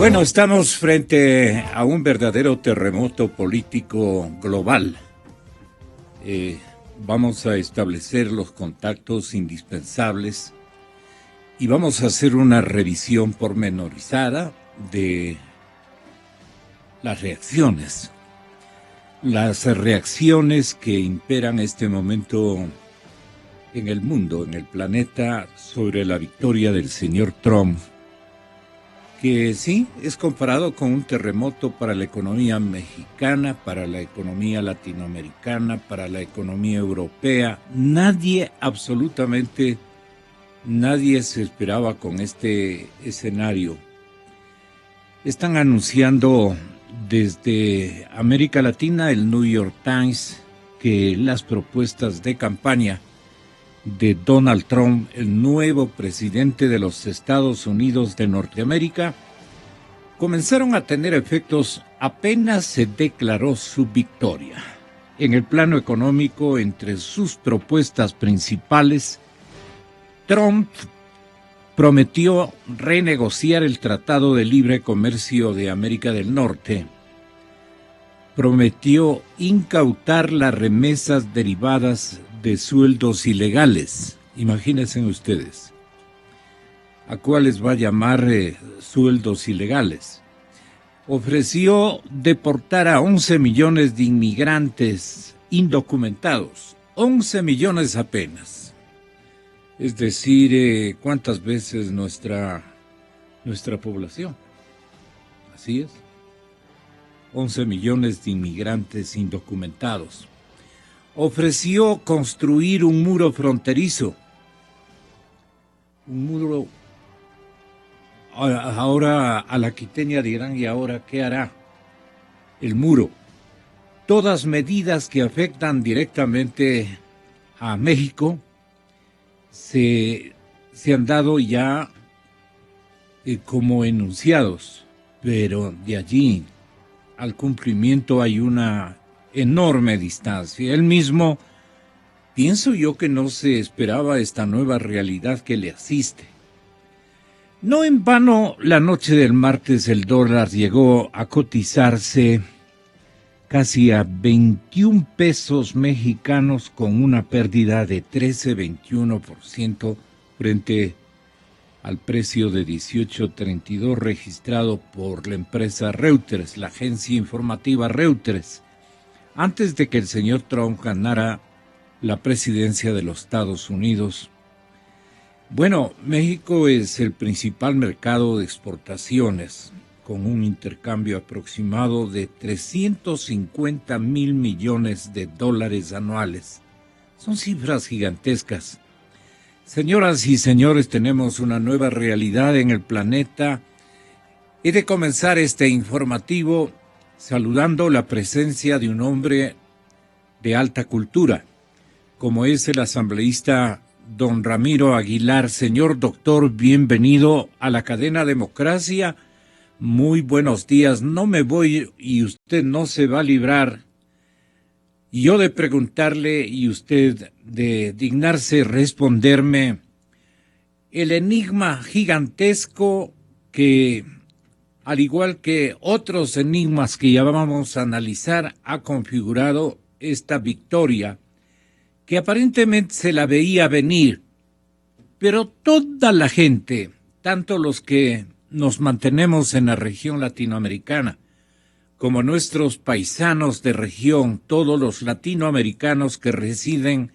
Bueno, estamos frente a un verdadero terremoto político global. Vamos a establecer los contactos indispensables y vamos a hacer una revisión pormenorizada de las reacciones. Las reacciones que imperan este momento en el mundo, en el planeta, sobre la victoria del señor Trump, que sí, es comparado con un terremoto para la economía mexicana, para la economía latinoamericana, para la economía europea. Nadie, absolutamente nadie se esperaba con este escenario. Están anunciando desde América Latina, el New York Times, que las propuestas de campaña de Donald Trump, el nuevo presidente de los Estados Unidos de Norteamérica, comenzaron a tener efectos apenas se declaró su victoria. En el plano económico, entre sus propuestas principales, Trump prometió renegociar el Tratado de Libre Comercio de América del Norte, prometió incautar las remesas derivadas de sueldos ilegales. Imagínense ustedes, ¿a cuáles va a llamar sueldos ilegales? Ofreció deportar a 11 millones de inmigrantes indocumentados, 11 millones apenas. Es decir, ¿cuántas veces nuestra población? Así es, 11 millones de inmigrantes indocumentados. Ofreció construir un muro fronterizo. Un muro. Ahora a la quiteña dirán, ¿y ahora qué hará? El muro. Todas medidas que afectan directamente a México se han dado ya como enunciados, pero de allí al cumplimiento hay una enorme distancia. Él mismo, pienso yo que no se esperaba esta nueva realidad que le asiste. No en vano, la noche del martes el dólar llegó a cotizarse casi a 21 pesos mexicanos con una pérdida de 13-21% frente al precio de 18.32 registrado por la empresa Reuters, la agencia informativa Reuters, antes de que el señor Trump ganara la presidencia de los Estados Unidos. Bueno, México es el principal mercado de exportaciones, con un intercambio aproximado de 350,000 millones de dólares anuales. Son cifras gigantescas. Señoras y señores, tenemos una nueva realidad en el planeta. He de comenzar este informativo saludando la presencia de un hombre de alta cultura, como es el asambleísta don Ramiro Aguilar. Señor doctor, bienvenido a la cadena Democracia. Muy buenos días. No me voy y usted no se va a librar. Y yo de preguntarle y usted de dignarse responderme el enigma gigantesco que, al igual que otros enigmas que ya vamos a analizar, ha configurado esta victoria, que aparentemente se la veía venir, pero toda la gente, tanto los que nos mantenemos en la región latinoamericana, como nuestros paisanos de región, todos los latinoamericanos que residen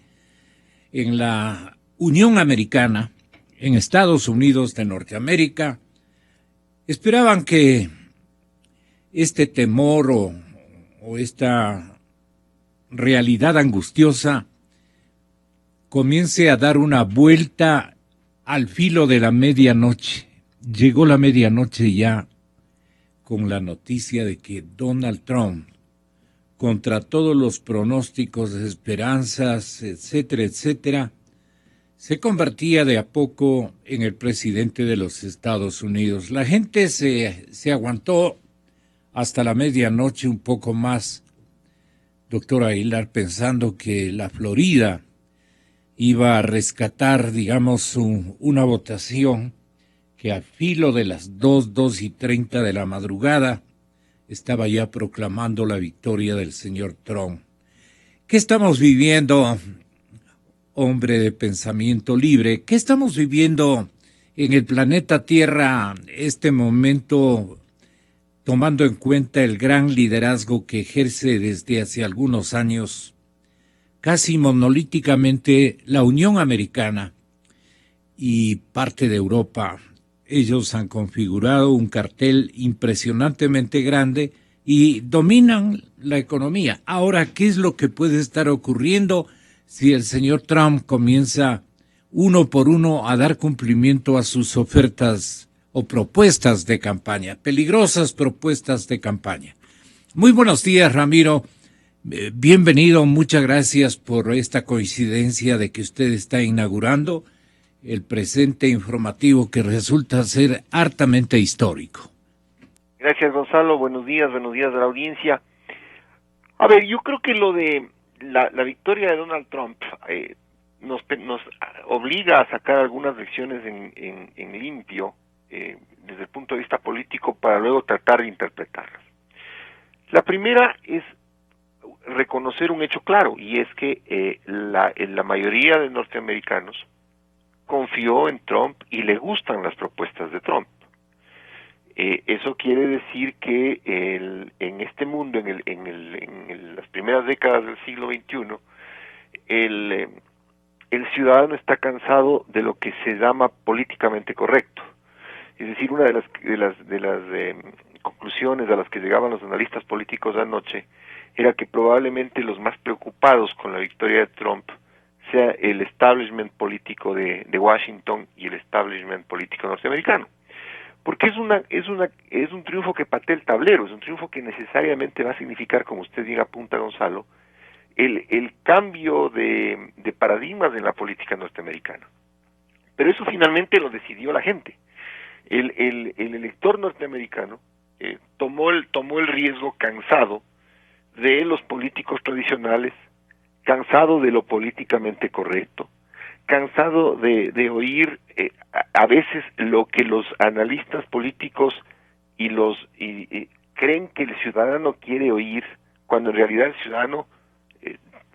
en la Unión Americana, en Estados Unidos de Norteamérica, esperaban que este temor o esta realidad angustiosa comience a dar una vuelta al filo de la medianoche. Llegó la medianoche ya con la noticia de que Donald Trump, contra todos los pronósticos, esperanzas, etcétera, etcétera, se convertía de a poco en el presidente de los Estados Unidos. La gente se aguantó hasta la medianoche, un poco más, doctor Aguilar, pensando que la Florida iba a rescatar, digamos, una votación que a filo de las 2:30 de la madrugada estaba ya proclamando la victoria del señor Trump. ¿Qué estamos viviendo, hombre de pensamiento libre? ¿Qué estamos viviendo en el planeta Tierra este momento, tomando en cuenta el gran liderazgo que ejerce desde hace algunos años, casi monolíticamente, la Unión Americana y parte de Europa? Ellos han configurado un cartel impresionantemente grande y dominan la economía. Ahora, ¿qué es lo que puede estar ocurriendo si el señor Trump comienza uno por uno a dar cumplimiento a sus ofertas o propuestas de campaña, peligrosas propuestas de campaña? Muy buenos días, Ramiro. Bienvenido, muchas gracias por esta coincidencia de que usted está inaugurando el presente informativo que resulta ser hartamente histórico. Gracias, Gonzalo. Buenos días a la audiencia. A ver, yo creo que lo de la victoria de Donald Trump nos obliga a sacar algunas lecciones en limpio desde el punto de vista político para luego tratar de interpretarlas. La primera es reconocer un hecho claro, y es que la mayoría de norteamericanos confió en Trump y le gustan las propuestas de Trump. Eso quiere decir que en este mundo, en las primeras décadas del siglo XXI, el ciudadano está cansado de lo que se llama políticamente correcto. Es decir, una de las conclusiones a las que llegaban los analistas políticos anoche era que probablemente los más preocupados con la victoria de Trump sea el establishment político de Washington y el establishment político norteamericano. Porque es un triunfo que patea el tablero, es un triunfo que necesariamente va a significar, como usted bien apunta, Gonzalo, el cambio de paradigmas en la política norteamericana. Pero eso finalmente lo decidió la gente. El elector norteamericano tomó el riesgo, cansado de los políticos tradicionales, cansado de lo políticamente correcto, cansado de oír a veces lo que los analistas políticos creen que el ciudadano quiere oír, cuando en realidad el ciudadano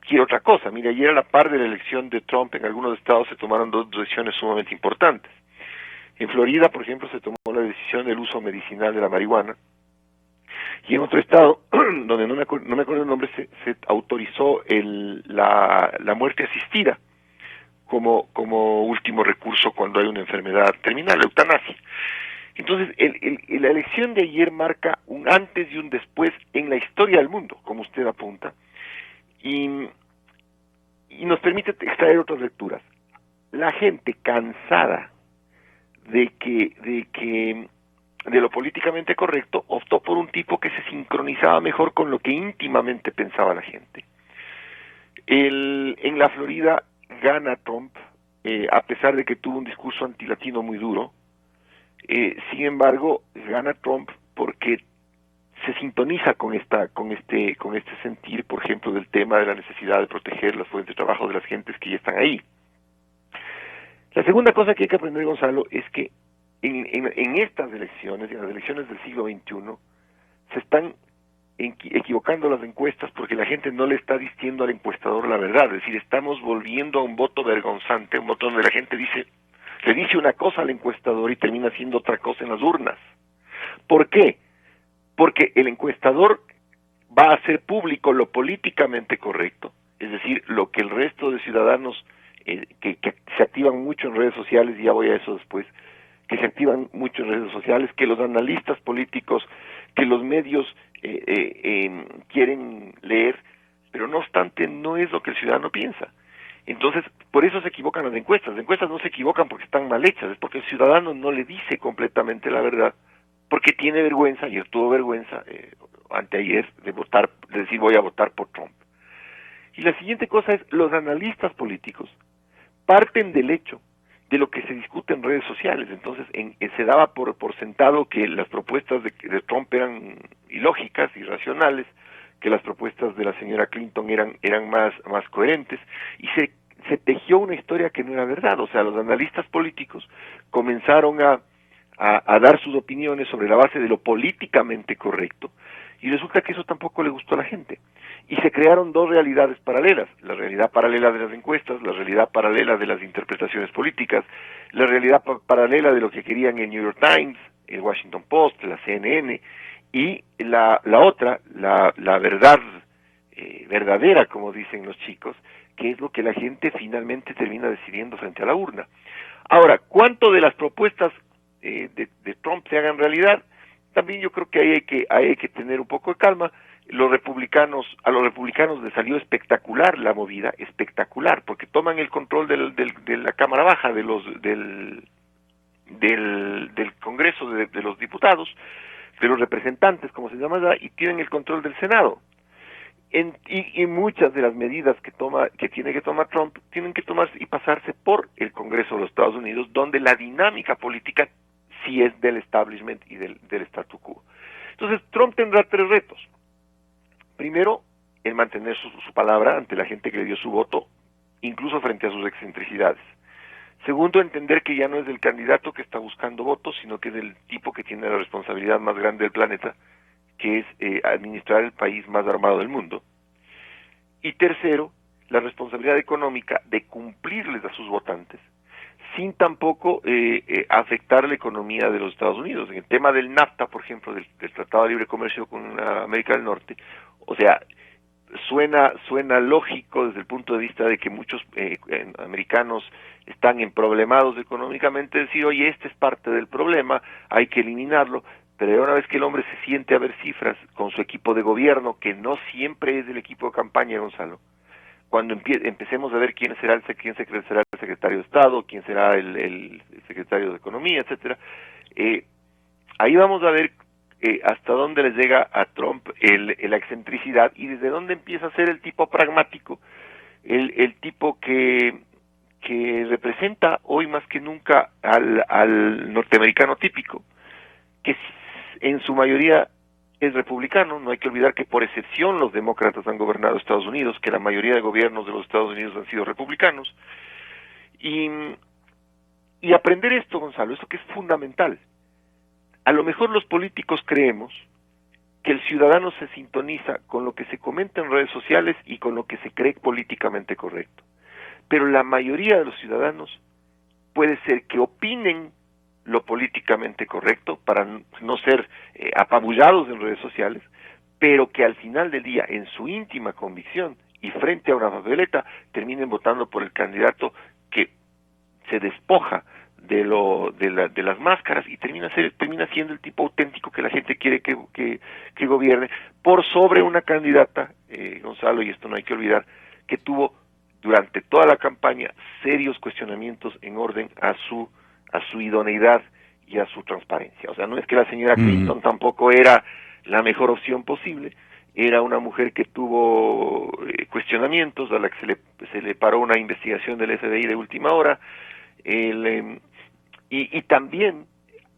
quiere otra cosa. Mira, ayer a la par de la elección de Trump en algunos estados se tomaron dos decisiones sumamente importantes. En Florida, por ejemplo, se tomó la decisión del uso medicinal de la marihuana, y en otro estado, donde no me acuerdo el nombre, se autorizó la muerte asistida como último recurso cuando hay una enfermedad terminal, la eutanasia. Entonces, la elección de ayer marca un antes y un después en la historia del mundo, como usted apunta, y nos permite extraer otras lecturas. La gente cansada de lo políticamente correcto optó por un tipo que se sincronizaba mejor con lo que íntimamente pensaba la gente. En la Florida gana Trump, a pesar de que tuvo un discurso antilatino muy duro. Sin embargo, gana Trump porque se sintoniza con este sentir, por ejemplo, del tema de la necesidad de proteger las fuentes de trabajo de las gentes que ya están ahí. La segunda cosa que hay que aprender, Gonzalo, es que en estas elecciones, en las elecciones del siglo XXI, se están equivocando las encuestas porque la gente no le está diciendo al encuestador la verdad. Es decir, estamos volviendo a un voto vergonzante, un voto donde la gente le dice una cosa al encuestador y termina haciendo otra cosa en las urnas. ¿Por qué? Porque el encuestador va a hacer público lo políticamente correcto, es decir, lo que el resto de ciudadanos que se activan mucho en redes sociales, y ya voy a eso después, que se activan mucho en redes sociales, que los analistas políticos, que los medios quieren leer, pero no obstante no es lo que el ciudadano piensa. Entonces, por eso se equivocan las encuestas. Las encuestas no se equivocan porque están mal hechas, es porque el ciudadano no le dice completamente la verdad, porque tiene vergüenza, y tuvo vergüenza anteayer de decir voy a votar por Trump. Y la siguiente cosa es, los analistas políticos parten del hecho de lo que se discute en redes sociales. Entonces se daba por sentado que las propuestas de Trump eran ilógicas, irracionales, que las propuestas de la señora Clinton eran más coherentes, y se tejió una historia que no era verdad. O sea, los analistas políticos comenzaron a a dar sus opiniones sobre la base de lo políticamente correcto, y resulta que eso tampoco le gustó a la gente. Y se crearon dos realidades paralelas, la realidad paralela de las encuestas, la realidad paralela de las interpretaciones políticas, la realidad paralela de lo que querían el New York Times, el Washington Post, la CNN, y la otra, la verdad verdadera, como dicen los chicos, que es lo que la gente finalmente termina decidiendo frente a la urna. Ahora, ¿cuánto de las propuestas de Trump se hagan realidad? También yo creo que hay que tener un poco de calma. A los republicanos les salió espectacular la movida, espectacular, porque toman el control de la Cámara Baja, del Congreso de los Diputados, de los representantes, como se llama, y tienen el control del Senado. Y muchas de las medidas que tiene que tomar Trump tienen que tomarse y pasarse por el Congreso de los Estados Unidos, donde la dinámica política sí es del establishment y del statu quo. Entonces Trump tendrá tres retos. Primero, el mantener su palabra ante la gente que le dio su voto, incluso frente a sus excentricidades. Segundo, entender que ya no es el candidato que está buscando votos, sino que es el tipo que tiene la responsabilidad más grande del planeta, que es administrar el país más armado del mundo. Y tercero, la responsabilidad económica de cumplirles a sus votantes, sin tampoco afectar la economía de los Estados Unidos. En el tema del NAFTA, por ejemplo, del Tratado de Libre Comercio con América del Norte, o sea, suena lógico desde el punto de vista de que muchos americanos están emproblemados económicamente, decir, oye, este es parte del problema, hay que eliminarlo. Pero una vez que el hombre se siente a ver cifras con su equipo de gobierno, que no siempre es el equipo de campaña, Gonzalo, cuando empecemos a ver quién será el secretario de Estado, quién será el secretario de Economía, etcétera, ahí vamos a ver hasta dónde les llega a Trump la excentricidad y desde dónde empieza a ser el tipo pragmático, el tipo que representa hoy más que nunca al norteamericano típico, que en su mayoría es republicano. No hay que olvidar que por excepción los demócratas han gobernado Estados Unidos, que la mayoría de gobiernos de los Estados Unidos han sido republicanos. Y aprender esto, Gonzalo, esto que es fundamental. A lo mejor los políticos creemos que el ciudadano se sintoniza con lo que se comenta en redes sociales y con lo que se cree políticamente correcto. Pero la mayoría de los ciudadanos puede ser que opinen lo políticamente correcto para no ser apabullados en redes sociales, pero que al final del día, en su íntima convicción y frente a una papeleta, terminen votando por el candidato que se despoja de las máscaras y termina siendo el tipo auténtico que la gente quiere que gobierne, por sobre una candidata, Gonzalo, y esto no hay que olvidar, que tuvo durante toda la campaña serios cuestionamientos en orden a su idoneidad y a su transparencia. O sea, no es que la señora Clinton tampoco era la mejor opción posible, era una mujer que tuvo cuestionamientos, a la que se le paró una investigación del FBI de última hora, y también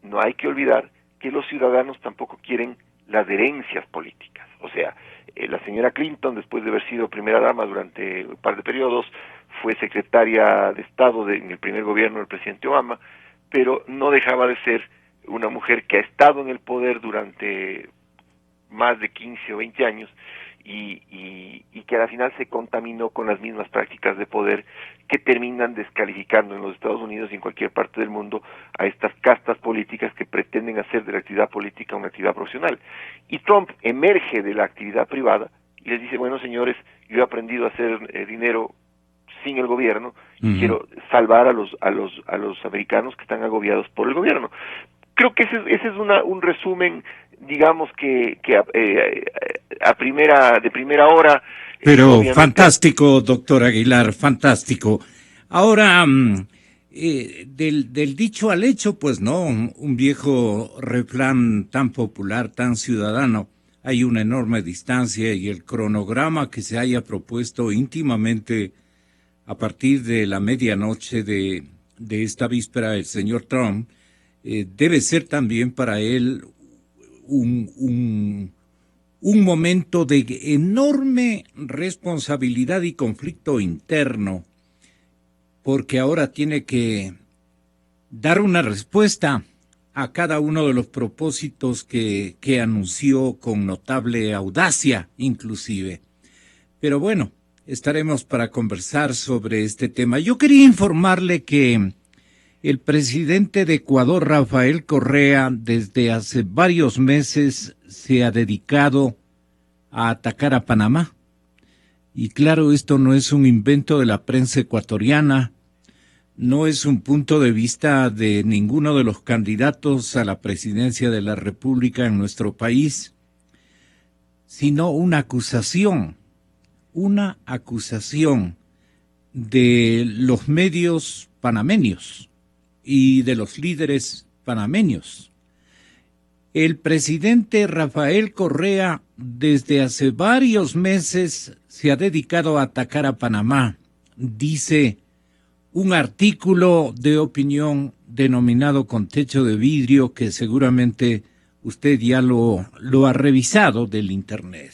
no hay que olvidar que los ciudadanos tampoco quieren las herencias políticas. O sea, la señora Clinton, después de haber sido primera dama durante un par de periodos, fue secretaria de Estado en el primer gobierno del presidente Obama, pero no dejaba de ser una mujer que ha estado en el poder durante más de 15 o 20 años y que al final se contaminó con las mismas prácticas de poder que terminan descalificando en los Estados Unidos y en cualquier parte del mundo a estas castas políticas que pretenden hacer de la actividad política una actividad profesional. Y Trump emerge de la actividad privada y les dice, bueno, señores, yo he aprendido a hacer dinero sin el gobierno y quiero salvar a los americanos que están agobiados por el gobierno. Creo que ese es un resumen, digamos que de primera hora. Pero fantástico, doctor Aguilar, fantástico. Ahora, del dicho al hecho, pues no, un viejo refrán tan popular, tan ciudadano. Hay una enorme distancia y el cronograma que se haya propuesto íntimamente a partir de la medianoche de esta víspera el señor Trump, debe ser también para él un momento de enorme responsabilidad y conflicto interno, porque ahora tiene que dar una respuesta a cada uno de los propósitos que anunció con notable audacia, inclusive. Pero bueno, estaremos para conversar sobre este tema. Yo quería informarle que el presidente de Ecuador, Rafael Correa, desde hace varios meses se ha dedicado a atacar a Panamá. Y claro, esto no es un invento de la prensa ecuatoriana, no es un punto de vista de ninguno de los candidatos a la presidencia de la República en nuestro país, sino una acusación de los medios panameños y de los líderes panameños. El presidente Rafael Correa desde hace varios meses se ha dedicado a atacar a Panamá, dice un artículo de opinión denominado Con Techo de Vidrio, que seguramente usted ya lo ha revisado del internet.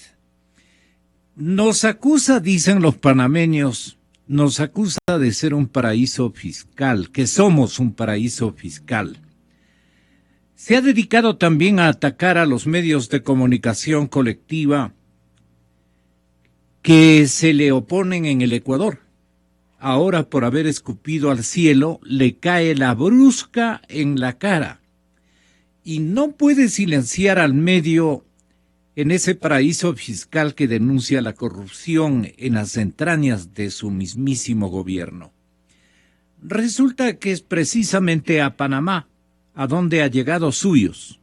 Nos acusa, dicen los panameños, nos acusa de ser un paraíso fiscal, que somos un paraíso fiscal. Se ha dedicado también a atacar a los medios de comunicación colectiva que se le oponen en el Ecuador. Ahora, por haber escupido al cielo, le cae la brusca en la cara. Y no puede silenciar al medio en ese paraíso fiscal que denuncia la corrupción en las entrañas de su mismísimo gobierno. Resulta que es precisamente a Panamá a donde ha llegado suyos,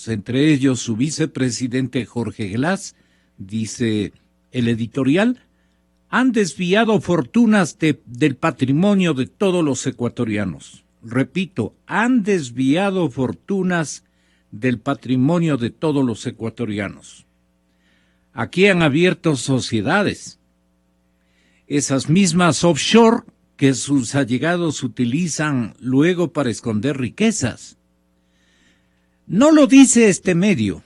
entre ellos su vicepresidente Jorge Glass, dice el editorial, han desviado fortunas del patrimonio de todos los ecuatorianos. Repito, han desviado fortunas del patrimonio de todos los ecuatorianos. Aquí han abierto sociedades, esas mismas offshore que sus allegados utilizan luego para esconder riquezas. No lo dice este medio.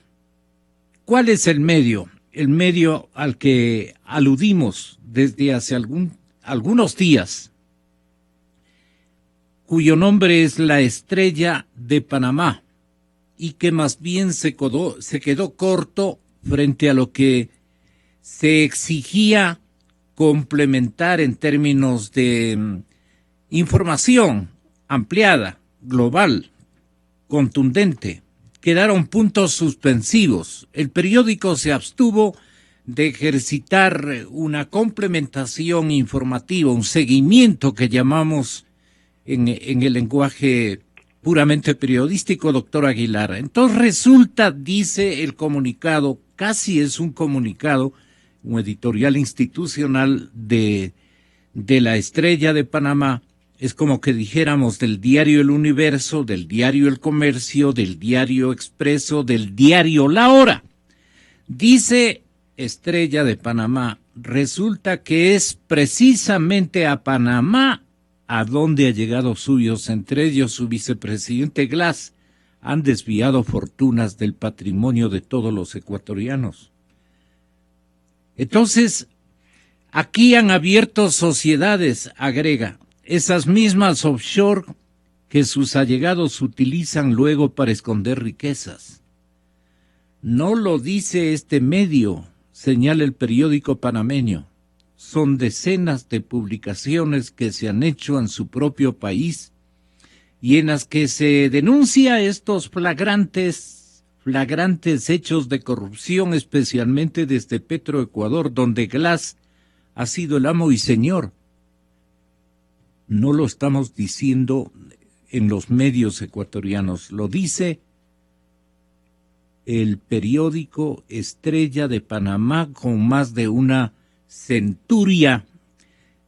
¿Cuál es el medio? El medio al que aludimos desde hace algunos días, cuyo nombre es La Estrella de Panamá, y que más bien se quedó corto frente a lo que se exigía complementar en términos de información ampliada, global, contundente. Quedaron puntos suspensivos. El periódico se abstuvo de ejercitar una complementación informativa, un seguimiento que llamamos en el lenguaje puramente periodístico, doctor Aguilar. Entonces resulta, dice el comunicado, casi es un comunicado, un editorial institucional de La Estrella de Panamá, es como que dijéramos del diario El Universo, del diario El Comercio, del diario Expreso, del diario La Hora. Dice Estrella de Panamá, resulta que es precisamente a Panamá a donde ha llegado suyos, entre ellos su vicepresidente Glass, han desviado fortunas del patrimonio de todos los ecuatorianos. Entonces, aquí han abierto sociedades, agrega, esas mismas offshore que sus allegados utilizan luego para esconder riquezas. No lo dice este medio, señala el periódico panameño. Son decenas de publicaciones que se han hecho en su propio país y en las que se denuncia estos flagrantes hechos de corrupción, especialmente desde Petroecuador, donde Glass ha sido el amo y señor. No lo estamos diciendo en los medios ecuatorianos, lo dice el periódico Estrella de Panamá, con más de una centuria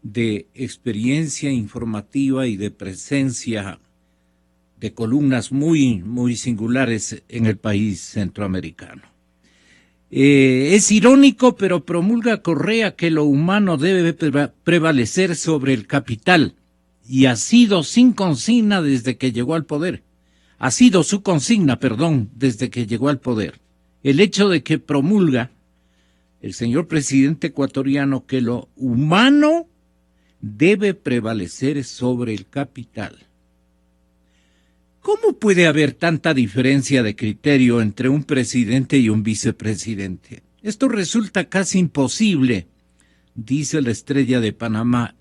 de experiencia informativa y de presencia de columnas muy, muy singulares en el país centroamericano. Es irónico, pero promulga Correa que lo humano debe prevalecer sobre el capital, y ha sido sin consigna desde que llegó al poder. Ha sido su consigna, desde que llegó al poder. El hecho de que promulga el señor presidente ecuatoriano que lo humano debe prevalecer sobre el capital. ¿Cómo puede haber tanta diferencia de criterio entre un presidente y un vicepresidente? Esto resulta casi imposible, dice la Estrella de Panamá,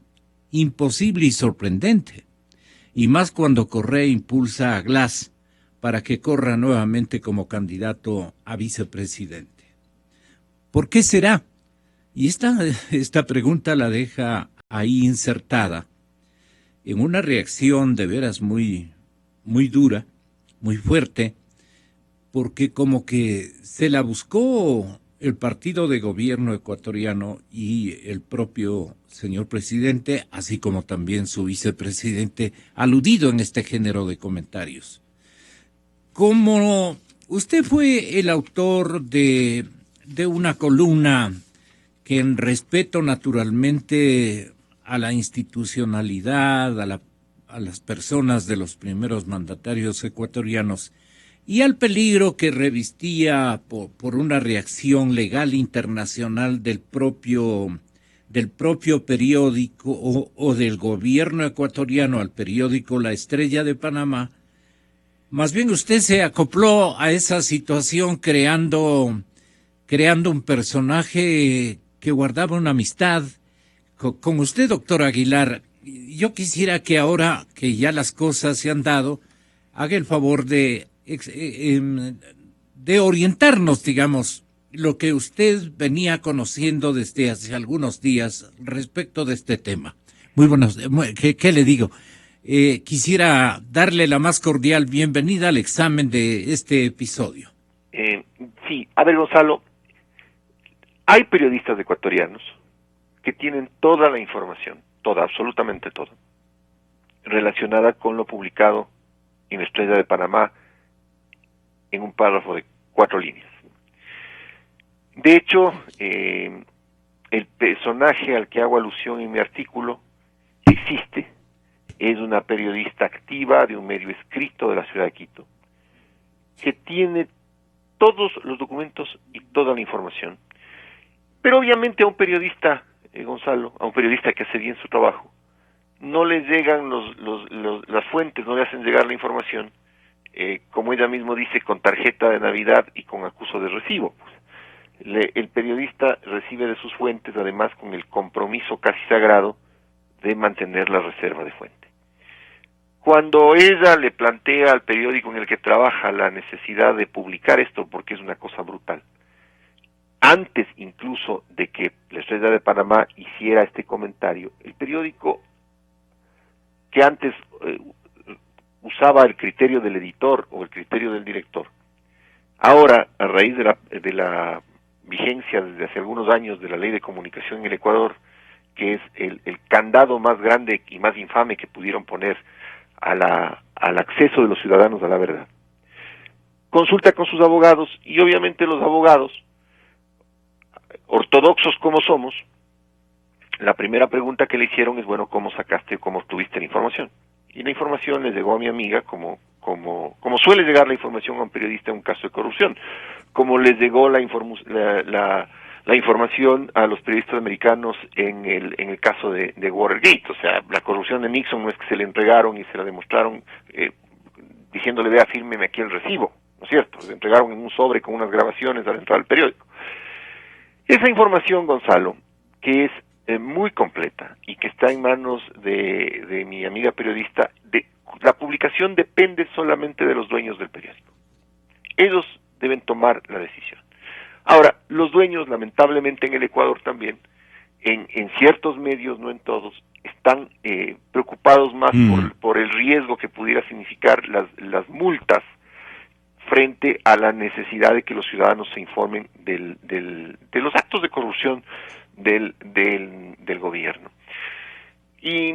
imposible y sorprendente. Y más cuando Correa impulsa a Glass para que corra nuevamente como candidato a vicepresidente. ¿Por qué será? Y esta pregunta la deja ahí insertada en una reacción de veras muy dura, muy fuerte, porque como que se la buscó el partido de gobierno ecuatoriano y el propio señor presidente, así como también su vicepresidente, aludido en este género de comentarios. Como usted fue el autor de una columna que en respeto naturalmente a la institucionalidad, a las personas de los primeros mandatarios ecuatorianos y al peligro que revistía por una reacción legal internacional del propio periódico o del gobierno ecuatoriano al periódico La Estrella de Panamá, más bien usted se acopló a esa situación creando un personaje que guardaba una amistad con usted, doctor Aguilar. Yo quisiera que ahora que ya las cosas se han dado, haga el favor de orientarnos, digamos, lo que usted venía conociendo desde hace algunos días respecto de este tema. Muy buenos, ¿qué le digo? Quisiera darle la más cordial bienvenida al examen de este episodio. Sí, a ver, Gonzalo, hay periodistas ecuatorianos que tienen toda la información, toda, absolutamente toda, relacionada con lo publicado en la Estrella de Panamá en un párrafo de 4 líneas. De hecho, el personaje al que hago alusión en mi artículo existe, es una periodista activa de un medio escrito de la ciudad de Quito, que tiene todos los documentos y toda la información. Pero obviamente a un periodista, Gonzalo, a un periodista que hace bien su trabajo, no le llegan las fuentes, no le hacen llegar la información, como ella mismo dice, con tarjeta de Navidad y con acuso de recibo. El periodista recibe de sus fuentes, además con el compromiso casi sagrado de mantener la reserva de fuente. Cuando ella le plantea al periódico en el que trabaja la necesidad de publicar esto, porque es una cosa brutal, antes incluso de que la Estrella de Panamá hiciera este comentario, el periódico, que antes usaba el criterio del editor o el criterio del director, ahora, a raíz de la vigencia desde hace algunos años de la Ley de Comunicación en el Ecuador, que es el candado más grande y más infame que pudieron poner al acceso de los ciudadanos a la verdad, consulta con sus abogados, y obviamente los abogados, ortodoxos como somos, la primera pregunta que le hicieron es, bueno, ¿cómo sacaste, cómo obtuviste la información? Y la información le llegó a mi amiga como suele llegar la información a un periodista en un caso de corrupción, como les llegó la información a los periodistas americanos en el caso de Watergate. O sea, la corrupción de Nixon no es que se le entregaron y se la demostraron diciéndole, vea, fírmeme aquí el recibo, ¿no es cierto? Le entregaron en un sobre con unas grabaciones al entrar al periódico. Esa información, Gonzalo, que es muy completa y que está en manos de mi amiga periodista, la publicación depende solamente de los dueños del periódico. Ellos deben tomar la decisión. Ahora, los dueños, lamentablemente en el Ecuador también, en ciertos medios, no en todos, están preocupados más por el riesgo que pudiera significar las multas frente a la necesidad de que los ciudadanos se informen de los actos de corrupción del gobierno. Y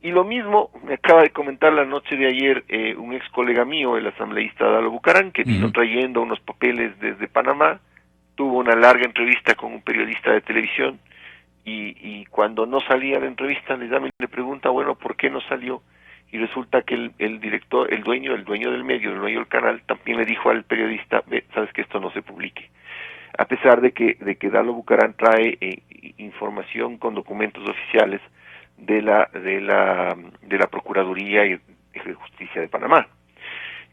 lo mismo me acaba de comentar la noche de ayer un ex colega mío, el asambleísta Dalo Bucarán, que vino trayendo unos papeles desde Panamá, tuvo una larga entrevista con un periodista de televisión, y cuando no salía la entrevista le llama y le pregunta, bueno, ¿por qué no salió? Y resulta que el director, el dueño del medio, el dueño del canal, también le dijo al periodista, sabes que esto no se publique, a pesar de que Dalo Bucarán trae información con documentos oficiales de la Procuraduría de Justicia de Panamá.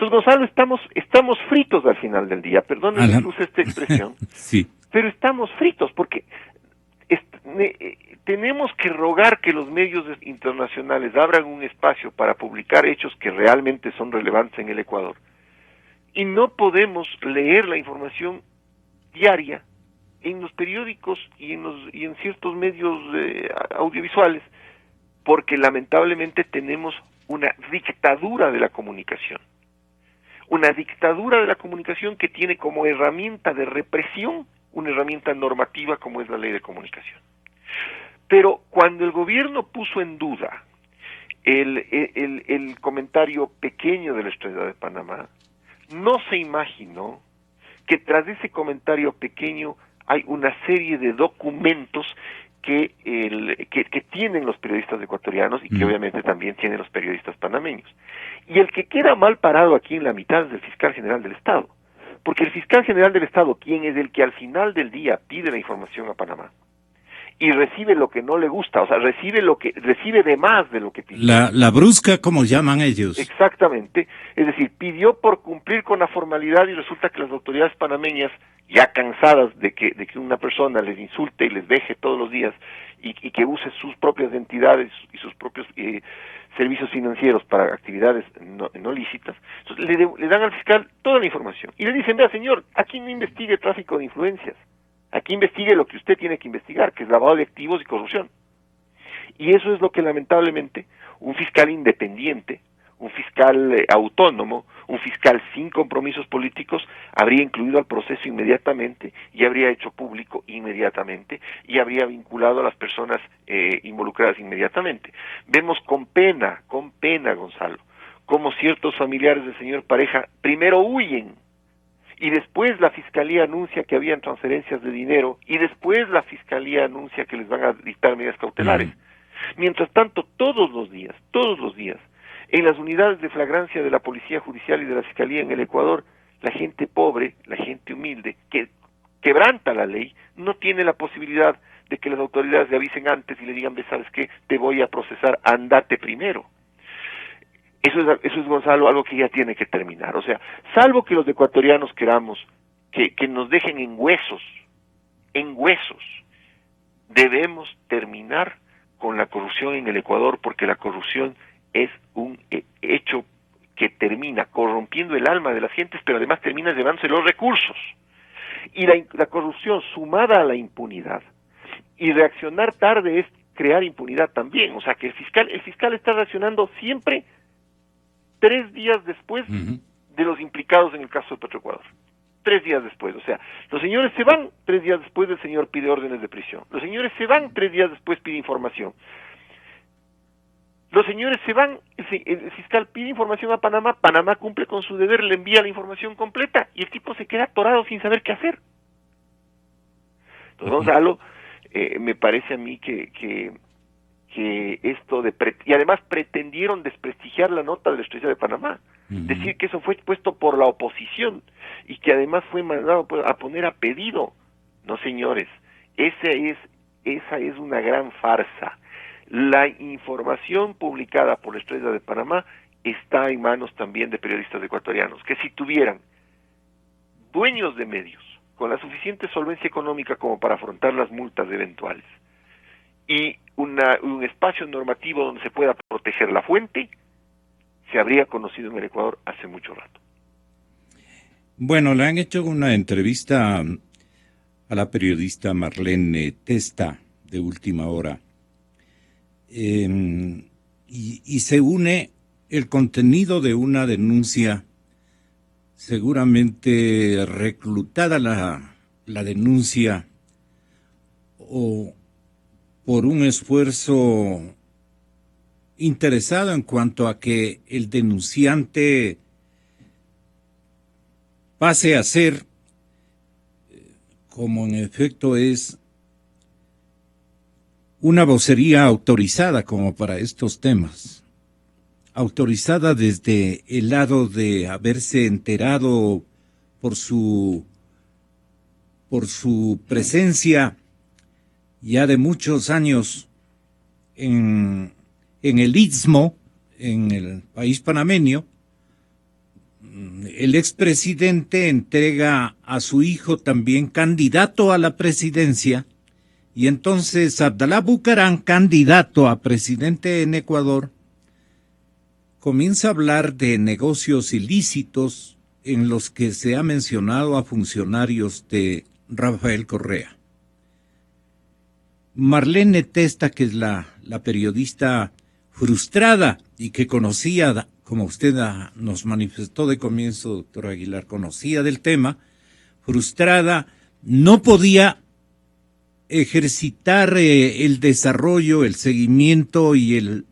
Entonces, Gonzalo, estamos fritos al final del día, perdónenme que use esta expresión, sí. Pero estamos fritos porque tenemos que rogar que los medios internacionales abran un espacio para publicar hechos que realmente son relevantes en el Ecuador. Y no podemos leer la información diaria en los periódicos y en ciertos medios audiovisuales, porque lamentablemente tenemos una dictadura de la comunicación. Una dictadura de la comunicación que tiene como herramienta de represión una herramienta normativa como es la ley de comunicación. Pero cuando el gobierno puso en duda el comentario pequeño de la Estrella de Panamá, no se imaginó que tras ese comentario pequeño hay una serie de documentos que tienen los periodistas ecuatorianos y que obviamente también tienen los periodistas panameños. Y el que queda mal parado aquí en la mitad es el fiscal general del Estado. Porque el fiscal general del Estado, quien es el que al final del día pide la información a Panamá y recibe lo que no le gusta, o sea, recibe de más de lo que pide. La brusca, como llaman ellos. Exactamente, es decir, pidió por cumplir con la formalidad y resulta que las autoridades panameñas, ya cansadas de que una persona les insulte y les deje todos los días y que use sus propias entidades y sus propios servicios financieros para actividades no lícitas, entonces le dan al fiscal toda la información y le dicen, vea señor, aquí no investigue tráfico de influencias, aquí investigue lo que usted tiene que investigar, que es lavado de activos y corrupción. Y eso es lo que lamentablemente un fiscal independiente, un fiscal autónomo, un fiscal sin compromisos políticos habría incluido al proceso inmediatamente y habría hecho público inmediatamente y habría vinculado a las personas involucradas inmediatamente. Vemos con pena, Gonzalo, como ciertos familiares del señor Pareja primero huyen y después la fiscalía anuncia que habían transferencias de dinero y después la fiscalía anuncia que les van a dictar medidas cautelares. Mientras tanto, todos los días, en las unidades de flagrancia de la Policía Judicial y de la Fiscalía en el Ecuador, la gente pobre, la gente humilde, que quebranta la ley, no tiene la posibilidad de que las autoridades le avisen antes y le digan, ve, ¿sabes qué? Te voy a procesar, andate primero. Eso es, Gonzalo, algo que ya tiene que terminar. O sea, salvo que los ecuatorianos queramos que nos dejen en huesos, debemos terminar con la corrupción en el Ecuador, porque la corrupción es un hecho que termina corrompiendo el alma de las gentes, pero además termina llevándose los recursos. Y la corrupción sumada a la impunidad, y reaccionar tarde es crear impunidad también. O sea que el fiscal está reaccionando siempre 3 días después de los implicados en el caso de Petroecuador. 3 días después, o sea, los señores se van, 3 días después el señor pide órdenes de prisión. Los señores se van, 3 días después pide información. Los señores se van, el fiscal pide información a Panamá, Panamá cumple con su deber, le envía la información completa y el tipo se queda atorado sin saber qué hacer. Entonces, Gonzalo, me parece a mí que esto y además pretendieron desprestigiar la nota de la Estrella de Panamá, decir que eso fue puesto por la oposición y que además fue mandado a poner a pedido. No, señores, esa es una gran farsa. La información publicada por la Estrella de Panamá está en manos también de periodistas ecuatorianos, que si tuvieran dueños de medios con la suficiente solvencia económica como para afrontar las multas eventuales y un espacio normativo donde se pueda proteger la fuente, se habría conocido en el Ecuador hace mucho rato. Bueno, le han hecho una entrevista a la periodista Marlene Testa de Última Hora. Y se une el contenido de una denuncia, seguramente reclutada la denuncia o por un esfuerzo interesado en cuanto a que el denunciante pase a ser, como en efecto es, una vocería autorizada como para estos temas, autorizada desde el lado de haberse enterado por su presencia ya de muchos años en el Istmo, en el país panameño, el expresidente entrega a su hijo también candidato a la presidencia, y entonces Abdalá Bucaram, candidato a presidente en Ecuador, comienza a hablar de negocios ilícitos en los que se ha mencionado a funcionarios de Rafael Correa. Marlene Testa, que es la periodista frustrada y que conocía, como usted nos manifestó de comienzo, doctor Aguilar, conocía del tema, frustrada, no podía ejercitar el desarrollo, el seguimiento y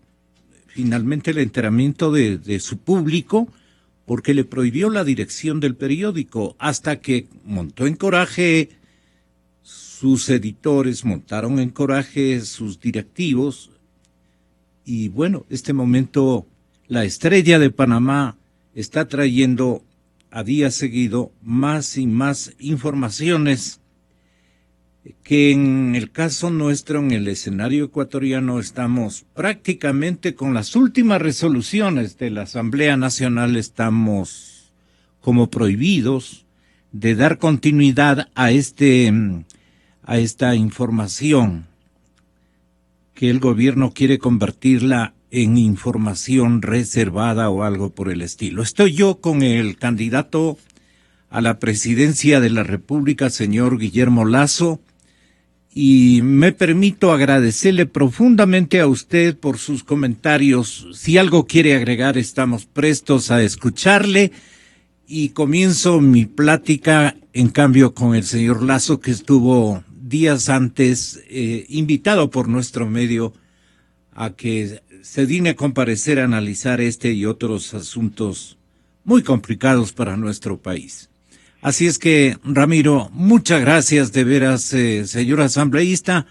finalmente el enteramiento de su público, porque le prohibió la dirección del periódico, hasta que montó en coraje sus editores, montaron en coraje sus directivos, y bueno, este momento la Estrella de Panamá está trayendo a día seguido más y más informaciones que en el caso nuestro, en el escenario ecuatoriano, estamos prácticamente con las últimas resoluciones de la Asamblea Nacional, estamos como prohibidos de dar continuidad a esta información que el gobierno quiere convertirla en información reservada o algo por el estilo. Estoy yo con el candidato a la presidencia de la República, señor Guillermo Lasso, y me permito agradecerle profundamente a usted por sus comentarios. Si algo quiere agregar, estamos prestos a escucharle, y comienzo mi plática, en cambio, con el señor Lasso, que estuvo días antes invitado por nuestro medio a que se digne a comparecer a analizar este y otros asuntos muy complicados para nuestro país. Así es que, Ramiro, muchas gracias de veras, señor asambleísta,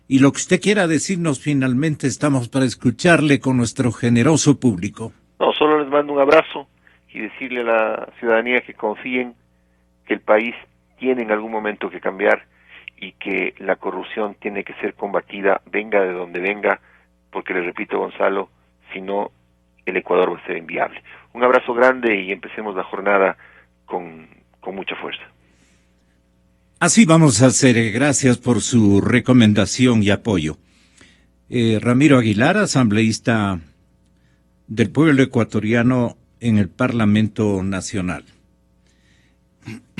y lo que usted quiera decirnos finalmente, estamos para escucharle con nuestro generoso público. No, solo les mando un abrazo y decirle a la ciudadanía que confíen que el país tiene en algún momento que cambiar y que la corrupción tiene que ser combatida, venga de donde venga, porque le repito, Gonzalo, si no, el Ecuador va a ser inviable. Un abrazo grande y empecemos la jornada con mucha fuerza. Así vamos a hacer. Gracias por su recomendación y apoyo. Ramiro Aguilar, asambleísta del pueblo ecuatoriano en el Parlamento Nacional.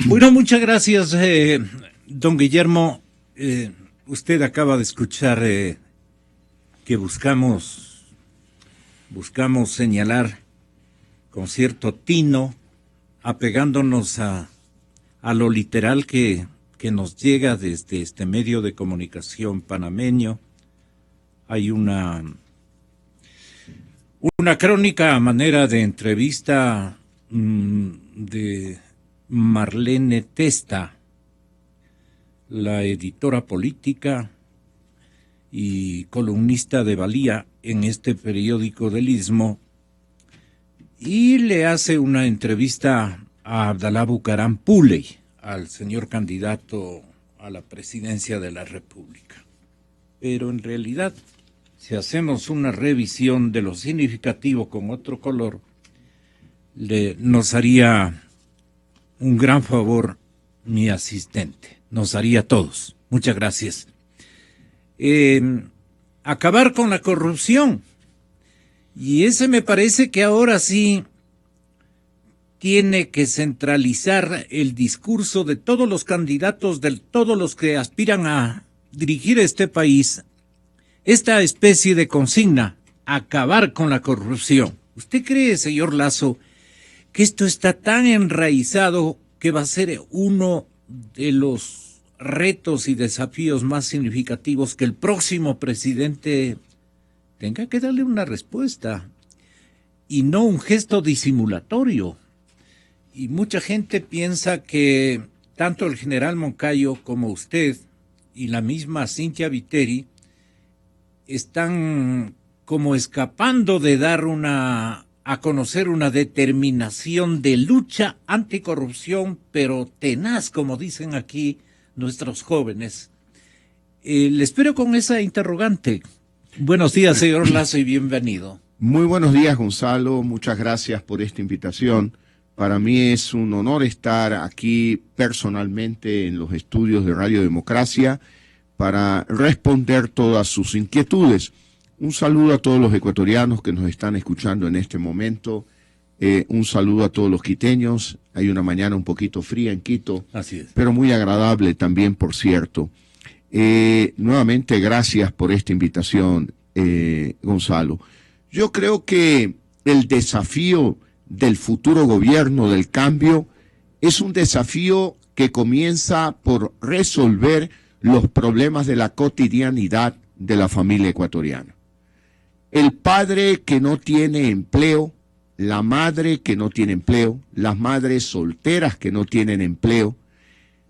Bueno, muchas gracias, don Guillermo. Usted acaba de escuchar que buscamos señalar con cierto tino, apegándonos a lo literal que nos llega desde este medio de comunicación panameño. Hay una crónica a manera de entrevista de Marlene Testa, la editora política y columnista de valía en este periódico del Istmo, y le hace una entrevista a Abdalá Bucaram Puley, al señor candidato a la presidencia de la República. Pero en realidad, si hacemos una revisión de lo significativo con otro color, nos haría un gran favor mi asistente, nos haría a todos. Muchas gracias. Acabar con la corrupción. Y ese me parece que ahora sí tiene que centralizar el discurso de todos los candidatos, de todos los que aspiran a dirigir este país, esta especie de consigna: acabar con la corrupción. ¿Usted cree, señor Lasso, que esto está tan enraizado que va a ser uno de los retos y desafíos más significativos que el próximo presidente tenga que darle una respuesta y no un gesto disimulatorio? Y mucha gente piensa que tanto el general Moncayo como usted y la misma Cynthia Viteri están como escapando de dar a conocer una determinación de lucha anticorrupción, pero tenaz, como dicen aquí nuestros jóvenes. Le espero con esa interrogante. Buenos días, señor Lasso, y bienvenido. Muy buenos días, Gonzalo. Muchas gracias por esta invitación. Para mí es un honor estar aquí personalmente en los estudios de Radio Democracia para responder todas sus inquietudes. Un saludo a todos los ecuatorianos que nos están escuchando en este momento. Un saludo a todos los quiteños. Hay una mañana un poquito fría en Quito, Así es. pero muy agradable también, por cierto. Nuevamente, gracias por esta invitación, Gonzalo. Yo creo que el desafío del futuro gobierno del cambio es un desafío que comienza por resolver los problemas de la cotidianidad de la familia ecuatoriana. El padre que no tiene empleo, la madre que no tiene empleo, las madres solteras que no tienen empleo,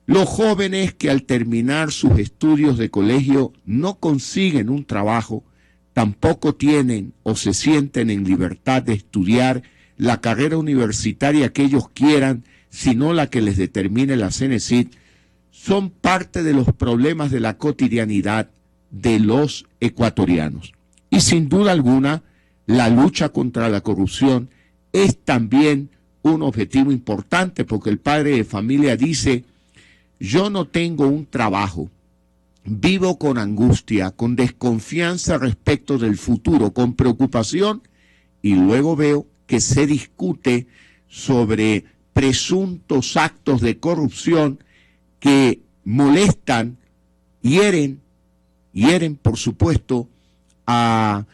los jóvenes que al terminar sus estudios de colegio no consiguen un trabajo, tampoco tienen o se sienten en libertad de estudiar la carrera universitaria que ellos quieran, sino la que les determine la CENESID, son parte de los problemas de la cotidianidad de los ecuatorianos. Y sin duda alguna, la lucha contra la corrupción es también un objetivo importante, porque el padre de familia dice: yo no tengo un trabajo, vivo con angustia, con desconfianza respecto del futuro, con preocupación, y luego veo que se discute sobre presuntos actos de corrupción que molestan, hieren, por supuesto, a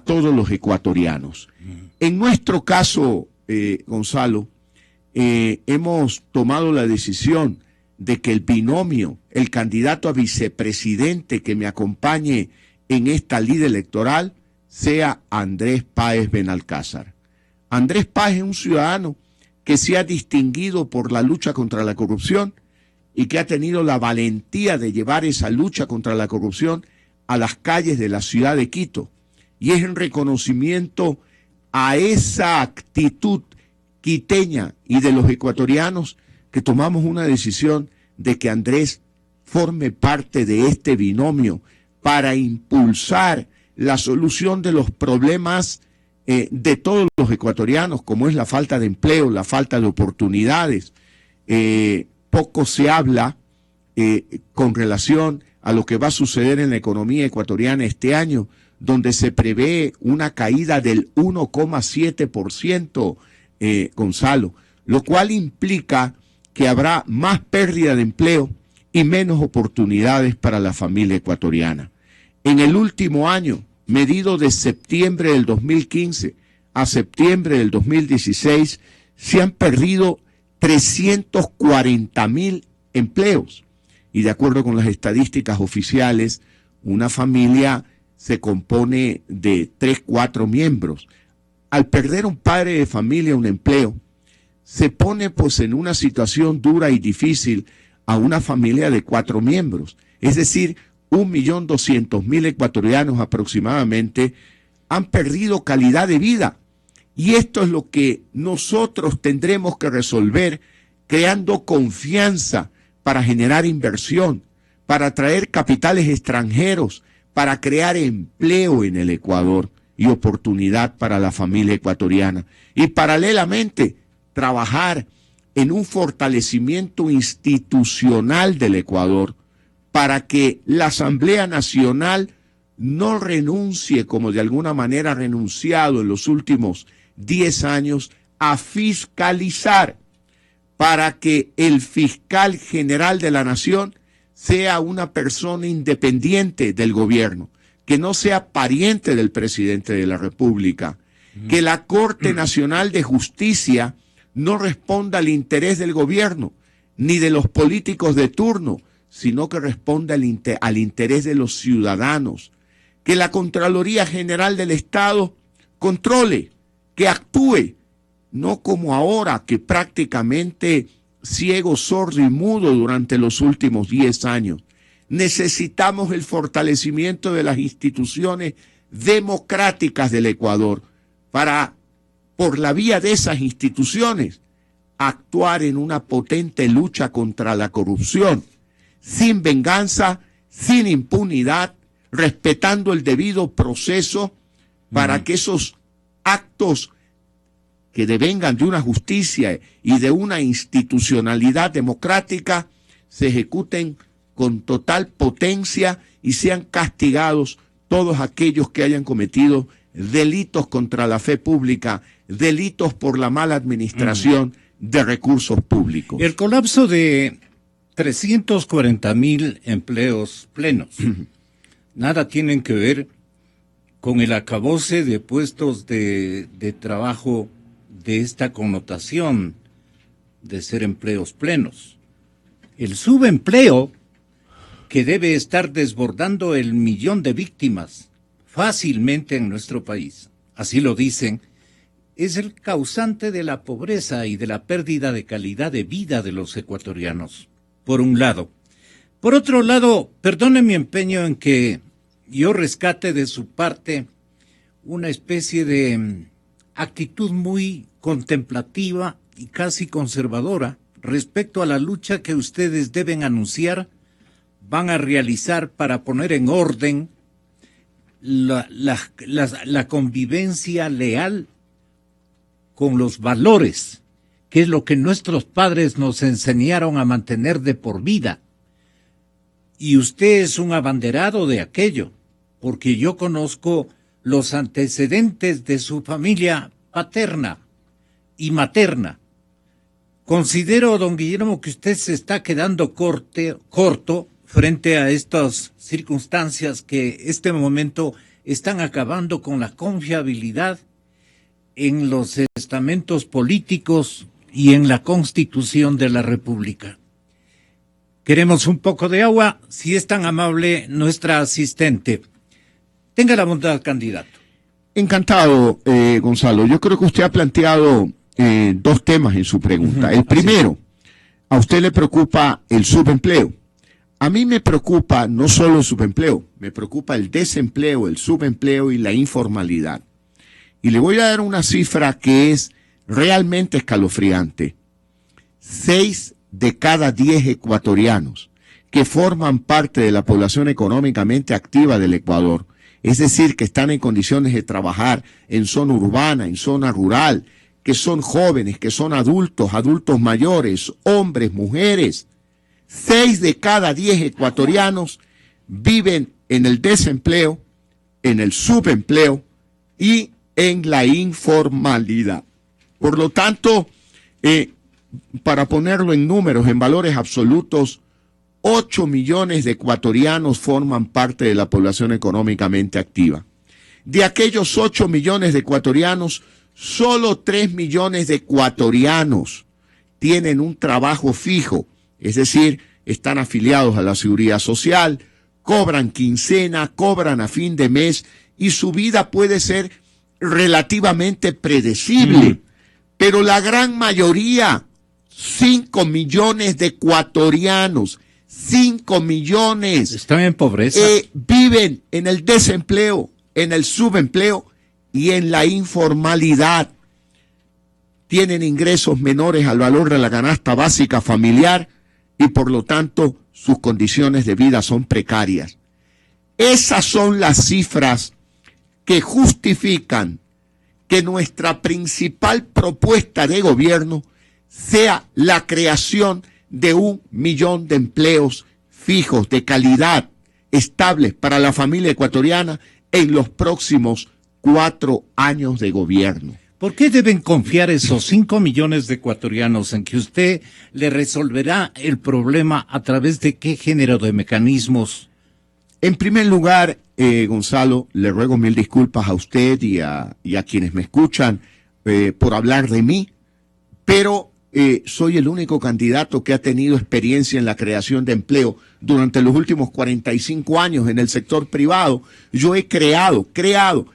todos los ecuatorianos. En nuestro caso, Gonzalo, hemos tomado la decisión de que el binomio, el candidato a vicepresidente que me acompañe en esta lid electoral, sea Andrés Páez Benalcázar. Andrés Páez es un ciudadano que se ha distinguido por la lucha contra la corrupción y que ha tenido la valentía de llevar esa lucha contra la corrupción a las calles de la ciudad de Quito. Y es en reconocimiento a esa actitud quiteña y de los ecuatorianos que tomamos una decisión de que Andrés forme parte de este binomio para impulsar la solución de los problemas de todos los ecuatorianos, como es la falta de empleo, la falta de oportunidades. Poco se habla con relación a lo que va a suceder en la economía ecuatoriana este año, donde se prevé una caída del 1,7%, Gonzalo, lo cual implica que habrá más pérdida de empleo y menos oportunidades para la familia ecuatoriana. En el último año, medido de septiembre del 2015 a septiembre del 2016, se han perdido 340.000 empleos. Y de acuerdo con las estadísticas oficiales, una familia se compone de 3, 4 miembros. Al perder un padre de familia un empleo, se pone pues en una situación dura y difícil a una familia de 4 miembros. Es decir, 1.200.000 ecuatorianos aproximadamente han perdido calidad de vida. Y esto es lo que nosotros tendremos que resolver, creando confianza para generar inversión, para atraer capitales extranjeros, para crear empleo en el Ecuador y oportunidad para la familia ecuatoriana. Y paralelamente, trabajar en un fortalecimiento institucional del Ecuador para que la Asamblea Nacional no renuncie, como de alguna manera ha renunciado en los últimos 10 años, a fiscalizar, para que el fiscal general de la nación sea una persona independiente del gobierno, que no sea pariente del presidente de la República, que la Corte Nacional de Justicia no responda al interés del gobierno, ni de los políticos de turno, sino que responda al interés de los ciudadanos, que la Contraloría General del Estado controle, que actúe, no como ahora, que prácticamente ciego, sordo y mudo durante los últimos 10 años. Necesitamos el fortalecimiento de las instituciones democráticas del Ecuador para, por la vía de esas instituciones, actuar en una potente lucha contra la corrupción, sin venganza, sin impunidad, respetando el debido proceso para que esos actos que devengan de una justicia y de una institucionalidad democrática se ejecuten con total potencia y sean castigados todos aquellos que hayan cometido delitos contra la fe pública, delitos por la mala administración de recursos públicos. El colapso de 340,000 empleos plenos nada tienen que ver con el acabose de puestos de trabajo de esta connotación de ser empleos plenos. El subempleo, que debe estar desbordando el 1,000,000 de víctimas fácilmente en nuestro país, así lo dicen, es el causante de la pobreza y de la pérdida de calidad de vida de los ecuatorianos, por un lado. Por otro lado, perdone mi empeño en que yo rescate de su parte una especie de actitud muy contemplativa y casi conservadora respecto a la lucha que ustedes deben anunciar, van a realizar para poner en orden la convivencia leal con los valores, que es lo que nuestros padres nos enseñaron a mantener de por vida. Y usted es un abanderado de aquello, porque yo conozco los antecedentes de su familia paterna y materna. Considero, don Guillermo, que usted se está quedando corto frente a estas circunstancias que este momento están acabando con la confiabilidad en los estamentos políticos y en la Constitución de la República. Queremos un poco de agua, si es tan amable nuestra asistente. Tenga la bondad, candidato. Encantado, Gonzalo. Yo creo que usted ha planteado dos temas en su pregunta. El primero, a usted le preocupa el subempleo. A mí me preocupa no solo el subempleo, me preocupa el desempleo, el subempleo y la informalidad. Y le voy a dar una cifra que es realmente escalofriante. 6 de cada 10 ecuatorianos que forman parte de la población económicamente activa del Ecuador, es decir, que están en condiciones de trabajar en zona urbana, en zona rural, que son jóvenes, que son adultos, adultos mayores, hombres, mujeres. 6 de cada 10 ecuatorianos viven en el desempleo, en el subempleo y en la informalidad. Por lo tanto, para ponerlo en números, en valores absolutos, 8 millones de ecuatorianos forman parte de la población económicamente activa. De aquellos 8 millones de ecuatorianos, solo 3 millones de ecuatorianos tienen un trabajo fijo, es decir, están afiliados a la Seguridad Social, cobran quincena, cobran a fin de mes y su vida puede ser relativamente predecible. Pero la gran mayoría, 5 millones de ecuatorianos, 5 millones, están en pobreza, viven en el desempleo, en el subempleo y en la informalidad. Tienen ingresos menores al valor de la canasta básica familiar y por lo tanto sus condiciones de vida son precarias. Esas son las cifras que justifican que nuestra principal propuesta de gobierno sea la creación de 1 millón de empleos fijos, de calidad, estables para la familia ecuatoriana en los próximos 4 años de gobierno. ¿Por qué deben confiar esos 5 millones de ecuatorianos en que usted le resolverá el problema a través de qué género de mecanismos? En primer lugar, Gonzalo, le ruego mil disculpas a usted y a quienes me escuchan por hablar de mí, pero soy el único candidato que ha tenido experiencia en la creación de empleo durante los últimos 45 años en el sector privado. Yo he creado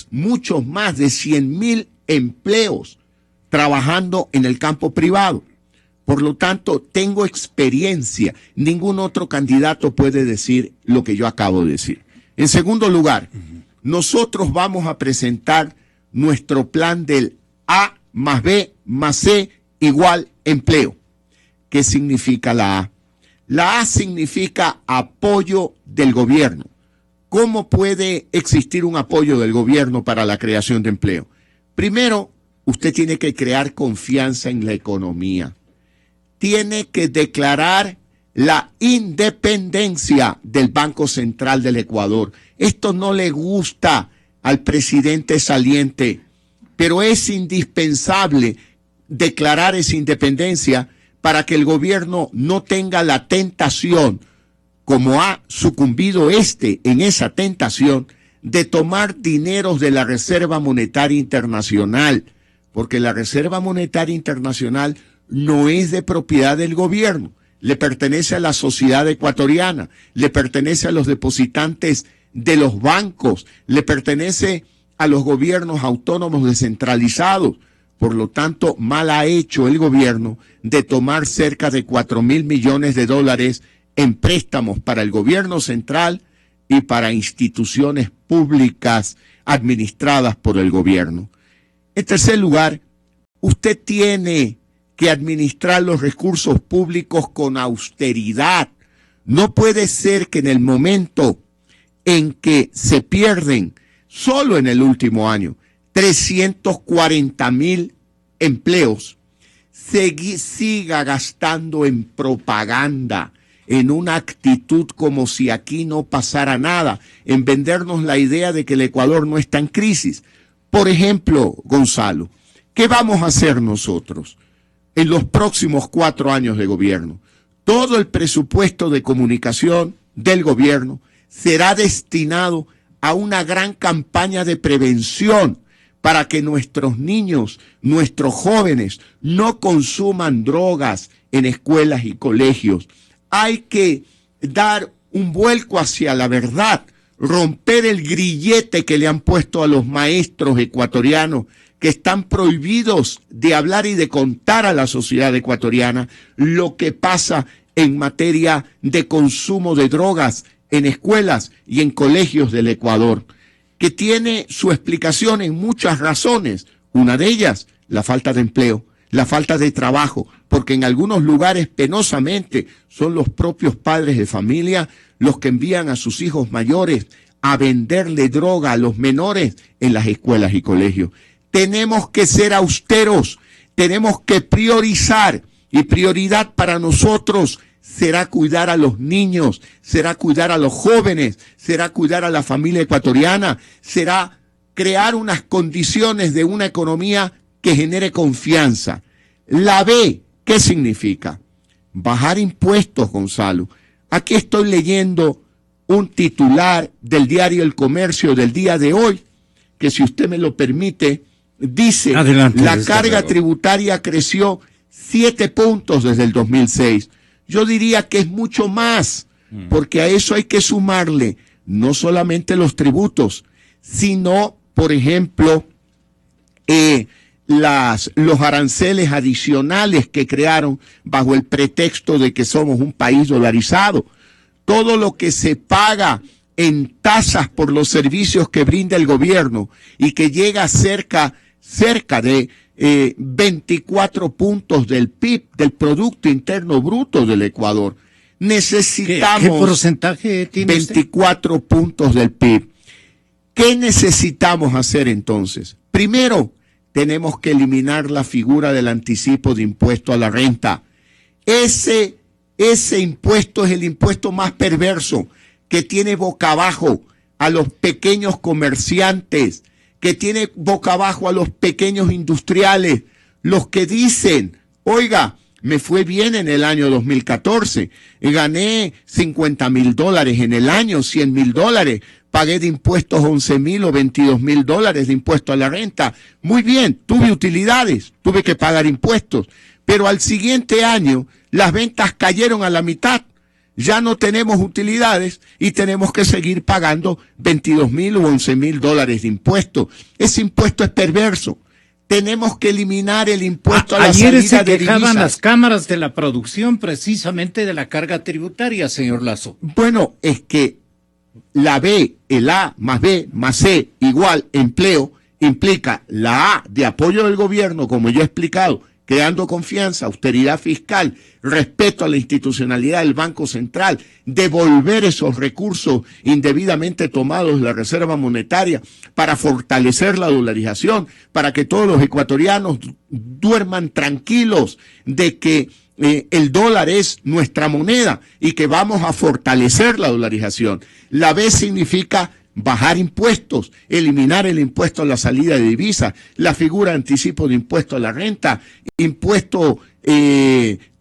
muchos más de 100,000 empleos trabajando en el campo privado. Por lo tanto, tengo experiencia. Ningún otro candidato puede decir lo que yo acabo de decir. En segundo lugar, nosotros vamos a presentar nuestro plan del A más B más C igual empleo. ¿Qué significa la A? La A significa apoyo del gobierno. ¿Cómo puede existir un apoyo del gobierno para la creación de empleo? Primero, usted tiene que crear confianza en la economía. Tiene que declarar la independencia del Banco Central del Ecuador. Esto no le gusta al presidente saliente, pero es indispensable declarar esa independencia para que el gobierno no tenga la tentación, como ha sucumbido en esa tentación, de tomar dineros de la Reserva Monetaria Internacional, porque la Reserva Monetaria Internacional no es de propiedad del gobierno, le pertenece a la sociedad ecuatoriana, le pertenece a los depositantes de los bancos, le pertenece a los gobiernos autónomos descentralizados. Por lo tanto, mal ha hecho el gobierno de tomar cerca de 4.000 millones de dólares en préstamos para el gobierno central y para instituciones públicas administradas por el gobierno. En tercer lugar, usted tiene que administrar los recursos públicos con austeridad. No puede ser que en el momento en que se pierden, solo en el último año, 340.000 empleos, siga gastando en propaganda, en una actitud como si aquí no pasara nada, en vendernos la idea de que el Ecuador no está en crisis. Por ejemplo, Gonzalo, ¿qué vamos a hacer nosotros en los próximos 4 años de gobierno? Todo el presupuesto de comunicación del gobierno será destinado a una gran campaña de prevención para que nuestros niños, nuestros jóvenes, no consuman drogas en escuelas y colegios. Hay que dar un vuelco hacia la verdad, romper el grillete que le han puesto a los maestros ecuatorianos, que están prohibidos de hablar y de contar a la sociedad ecuatoriana lo que pasa en materia de consumo de drogas en escuelas y en colegios del Ecuador, que tiene su explicación en muchas razones. Una de ellas, la falta de empleo, la falta de trabajo, porque en algunos lugares penosamente son los propios padres de familia los que envían a sus hijos mayores a venderle droga a los menores en las escuelas y colegios. Tenemos que ser austeros, tenemos que priorizar, y prioridad para nosotros será cuidar a los niños, será cuidar a los jóvenes, será cuidar a la familia ecuatoriana, será crear unas condiciones de una economía que genere confianza. La B, ¿qué significa? Bajar impuestos, Gonzalo. Aquí estoy leyendo un titular del diario El Comercio del día de hoy, que si usted me lo permite, dice: adelante, la carga tributaria creció 7 puntos desde el 2006. Yo diría que es mucho más, porque a eso hay que sumarle no solamente los tributos, sino, por ejemplo, los aranceles adicionales que crearon bajo el pretexto de que somos un país dolarizado. Todo lo que se paga en tasas por los servicios que brinda el gobierno y que llega a cerca de 24 puntos del PIB, del Producto Interno Bruto del Ecuador. Necesitamos... ¿Qué porcentaje tiene 24 usted? Puntos del PIB. ¿Qué necesitamos hacer entonces? Primero, tenemos que eliminar la figura del anticipo de impuesto a la renta. Ese impuesto es el impuesto más perverso, que tiene boca abajo a los pequeños comerciantes, que tiene boca abajo a los pequeños industriales, los que dicen: oiga, me fue bien en el año 2014, gané $50.000 en el año, $100.000, pagué de impuestos 11.000 o 22.000 dólares de impuesto a la renta. Muy bien, tuve utilidades, tuve que pagar impuestos, pero al siguiente año las ventas cayeron a la mitad. Ya no tenemos utilidades y tenemos que seguir pagando 22.000 o 11.000 dólares de impuestos. Ese impuesto es perverso. Tenemos que eliminar el impuesto a la salida de divisas. Ayer se quejaban las cámaras de la producción precisamente de la carga tributaria, señor Lazo. Bueno, es que la B, el A más B más C igual empleo, implica la A de apoyo del gobierno, como yo he explicado, creando confianza, austeridad fiscal, respeto a la institucionalidad del Banco Central, devolver esos recursos indebidamente tomados de la Reserva Monetaria para fortalecer la dolarización, para que todos los ecuatorianos duerman tranquilos de que el dólar es nuestra moneda y que vamos a fortalecer la dolarización. La B significa bajar impuestos, eliminar el impuesto a la salida de divisas, la figura de anticipo de impuesto a la renta, impuesto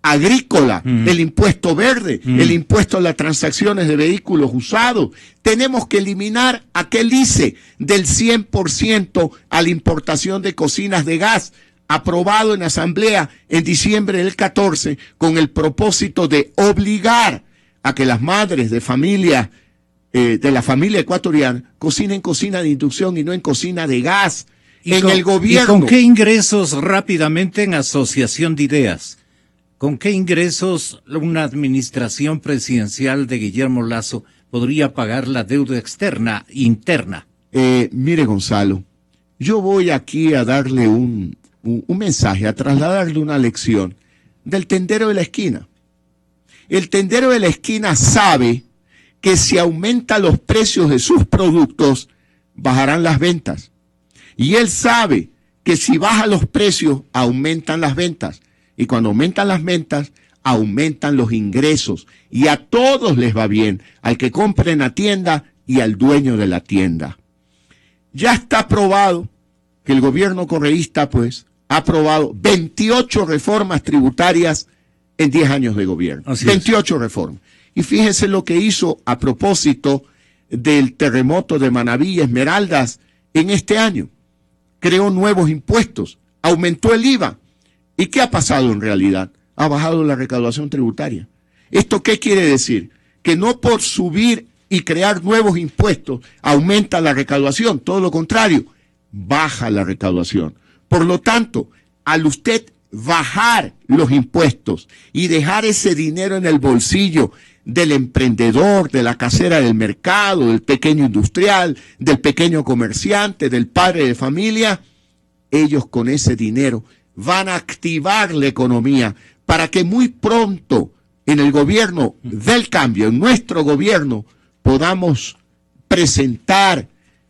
agrícola, el impuesto verde, el impuesto a las transacciones de vehículos usados. Tenemos que eliminar aquel ICE del 100% a la importación de cocinas de gas, aprobado en asamblea en diciembre del 14, con el propósito de obligar a que las madres de familia de la familia ecuatoriana cocinen en cocina de inducción y no en cocina de gas. El gobierno. ¿Y con qué ingresos, rápidamente, en asociación de ideas? ¿Con qué ingresos una administración presidencial de Guillermo Lasso podría pagar la deuda externa, interna? Mire, Gonzalo, yo voy aquí a darle un mensaje, a trasladarle una lección del tendero de la esquina. El tendero de la esquina sabe que si aumenta los precios de sus productos, bajarán las ventas. Y él sabe que si baja los precios, aumentan las ventas. Y cuando aumentan las ventas, aumentan los ingresos. Y a todos les va bien, al que compre en la tienda y al dueño de la tienda. Ya está probado que el gobierno correísta, pues, ha aprobado 28 reformas tributarias en 10 años de gobierno. 28 reformas. Y fíjese lo que hizo a propósito del terremoto de Manabí y Esmeraldas en este año. Creó nuevos impuestos, aumentó el IVA. ¿Y qué ha pasado en realidad? Ha bajado la recaudación tributaria. ¿Esto qué quiere decir? Que no por subir y crear nuevos impuestos aumenta la recaudación, todo lo contrario, baja la recaudación. Por lo tanto, al usted bajar los impuestos y dejar ese dinero en el bolsillo del emprendedor, de la casera del mercado, del pequeño industrial, del pequeño comerciante, del padre de familia, ellos con ese dinero van a activar la economía para que muy pronto en el gobierno del cambio, en nuestro gobierno, podamos presentar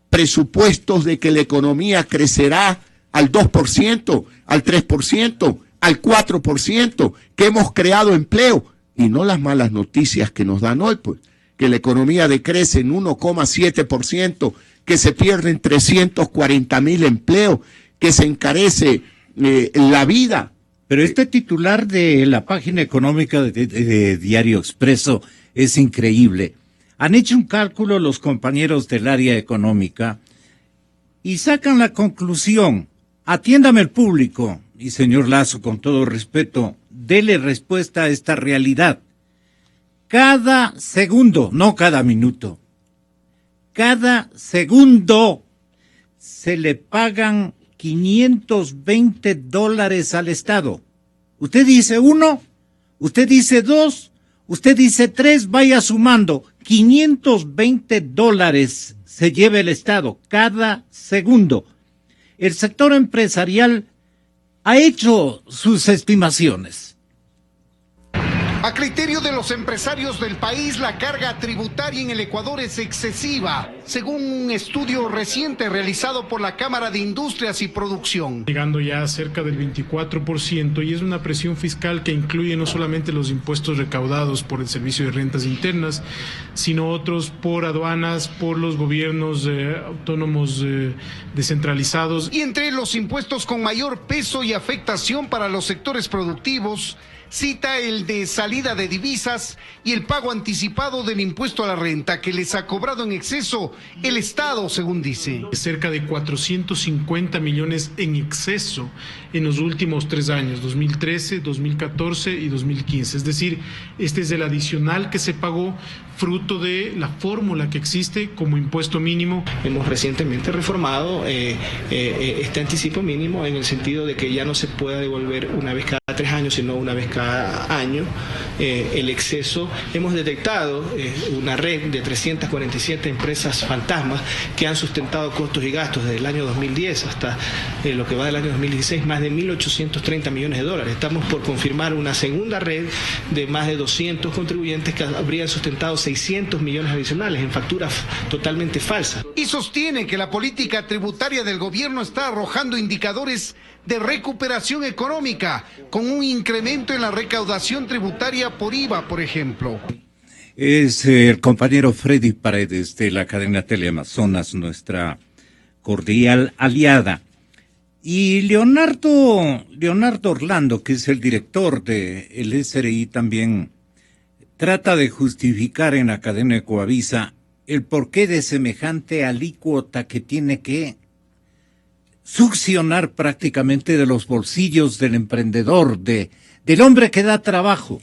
presupuestos de que la economía crecerá al 2%, al 3%, al 4%, que hemos creado empleo. Y no las malas noticias que nos dan hoy, pues, que la economía decrece en 1,7%, que se pierden 340,000 empleos, que se encarece la vida. Pero este titular de la página económica de Diario Expreso es increíble. Han hecho un cálculo los compañeros del área económica y sacan la conclusión. Atiéndame el público, y señor Lasso, con todo respeto, dele respuesta a esta realidad. Cada segundo, no cada minuto, cada segundo se le pagan $520 al Estado. Usted dice 1, usted dice 2, usted dice 3, vaya sumando. $520 se lleva el Estado cada segundo. El sector empresarial ha hecho sus estimaciones. A criterio de los empresarios del país, la carga tributaria en el Ecuador es excesiva, según un estudio reciente realizado por la Cámara de Industrias y Producción. Llegando ya a cerca del 24%, y es una presión fiscal que incluye no solamente los impuestos recaudados por el Servicio de Rentas Internas, sino otros por aduanas, por los gobiernos autónomos descentralizados. Y entre los impuestos con mayor peso y afectación para los sectores productivos, cita el de salida de divisas y el pago anticipado del impuesto a la renta que les ha cobrado en exceso el Estado, según dice. Cerca de 450 millones en exceso en los últimos 3 años, 2013, 2014 y 2015. Es decir, este es el adicional que se pagó fruto de la fórmula que existe como impuesto mínimo. Hemos recientemente reformado este anticipo mínimo en el sentido de que ya no se pueda devolver una vez cada 3 años, sino una vez cada año el exceso. Hemos detectado una red de 347 empresas fantasmas que han sustentado costos y gastos desde el año 2010 hasta lo que va del año 2016, más de 1.830 millones de dólares. Estamos por confirmar una segunda red de más de 200 contribuyentes que habrían sustentado 600 millones adicionales en facturas totalmente falsas. Y sostiene que la política tributaria del gobierno está arrojando indicadores de recuperación económica, con un incremento en la recaudación tributaria por IVA, por ejemplo. Es el compañero Freddy Paredes de la cadena Teleamazonas, nuestra cordial aliada. Y Leonardo Orlando, que es el director del SRI, también trata de justificar en la cadena Ecoavisa el porqué de semejante alícuota que tiene que succionar prácticamente de los bolsillos del emprendedor, del hombre que da trabajo,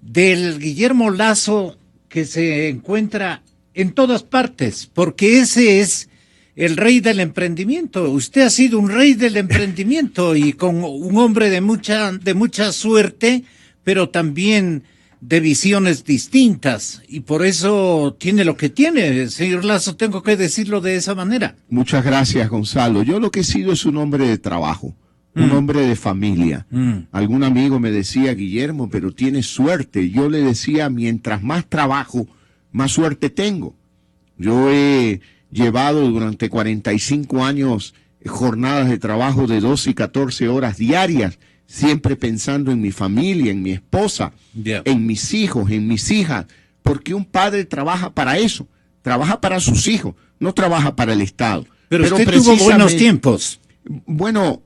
del Guillermo Lasso que se encuentra en todas partes, porque ese es el rey del emprendimiento. Usted ha sido un rey del emprendimiento y con un hombre de mucha suerte, pero también de visiones distintas, y por eso tiene lo que tiene. Señor Lasso, tengo que decirlo de esa manera. Muchas gracias, Gonzalo. Yo lo que he sido es un hombre de trabajo, un hombre de familia. Algún amigo me decía, Guillermo, pero tienes suerte. Yo le decía, mientras más trabajo, más suerte tengo. Yo he llevado durante 45 años jornadas de trabajo de 12 y 14 horas diarias, siempre pensando en mi familia, en mi esposa, en mis hijos, en mis hijas, porque un padre trabaja para eso, trabaja para sus hijos, no trabaja para el Estado. Pero usted tuvo buenos tiempos. Bueno,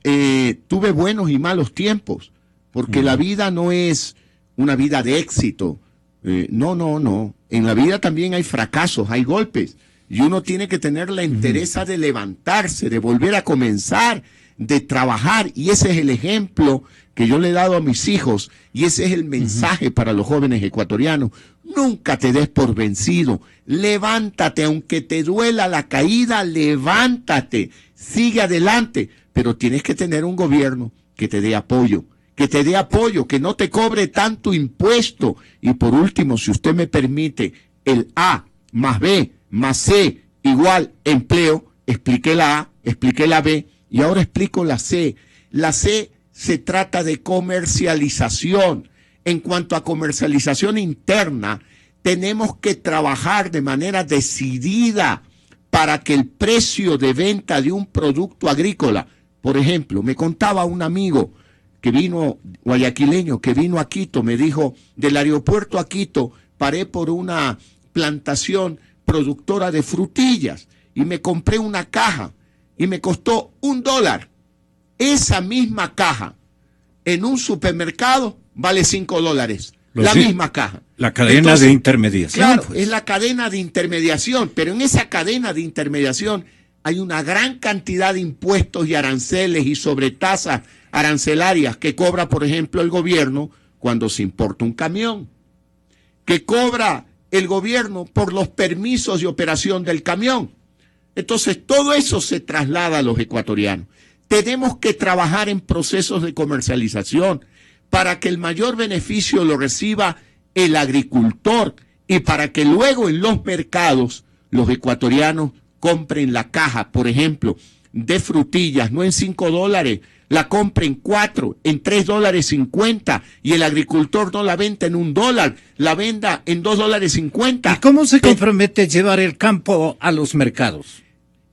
tuve buenos y malos tiempos, porque la vida no es una vida de éxito. No. En la vida también hay fracasos, hay golpes, y uno tiene que tener la entereza de levantarse, de volver a comenzar, de trabajar, y ese es el ejemplo que yo le he dado a mis hijos, y ese es el mensaje para los jóvenes ecuatorianos. Nunca te des por vencido, levántate, aunque te duela la caída, levántate, sigue adelante, pero tienes que tener un gobierno que te dé apoyo, que no te cobre tanto impuesto. Y por último, si usted me permite, el A más B más C igual empleo. Expliqué la A, expliqué la B y ahora explico la C. La C se trata de comercialización. En cuanto a comercialización interna, tenemos que trabajar de manera decidida para que el precio de venta de un producto agrícola, por ejemplo, me contaba un amigo que vino, guayaquileño, que vino a Quito, me dijo, del aeropuerto a Quito, paré por una plantación productora de frutillas y me compré una caja y me costó $1. Esa misma caja en un supermercado vale $5. La misma caja. La cadena de intermediación. Claro, pues. Es la cadena de intermediación, pero en esa cadena de intermediación hay una gran cantidad de impuestos y aranceles y sobretasas arancelarias que cobra, por ejemplo, el gobierno cuando se importa un camión, que cobra el gobierno por los permisos de operación del camión. Entonces, todo eso se traslada a los ecuatorianos. Tenemos que trabajar en procesos de comercialización para que el mayor beneficio lo reciba el agricultor y para que luego en los mercados los ecuatorianos compren la caja, por ejemplo, de frutillas, no en $5, la compren 4, en $3.50 y el agricultor no la venda en $1, la venda en $2.50. ¿Y cómo se compromete llevar el campo a los mercados?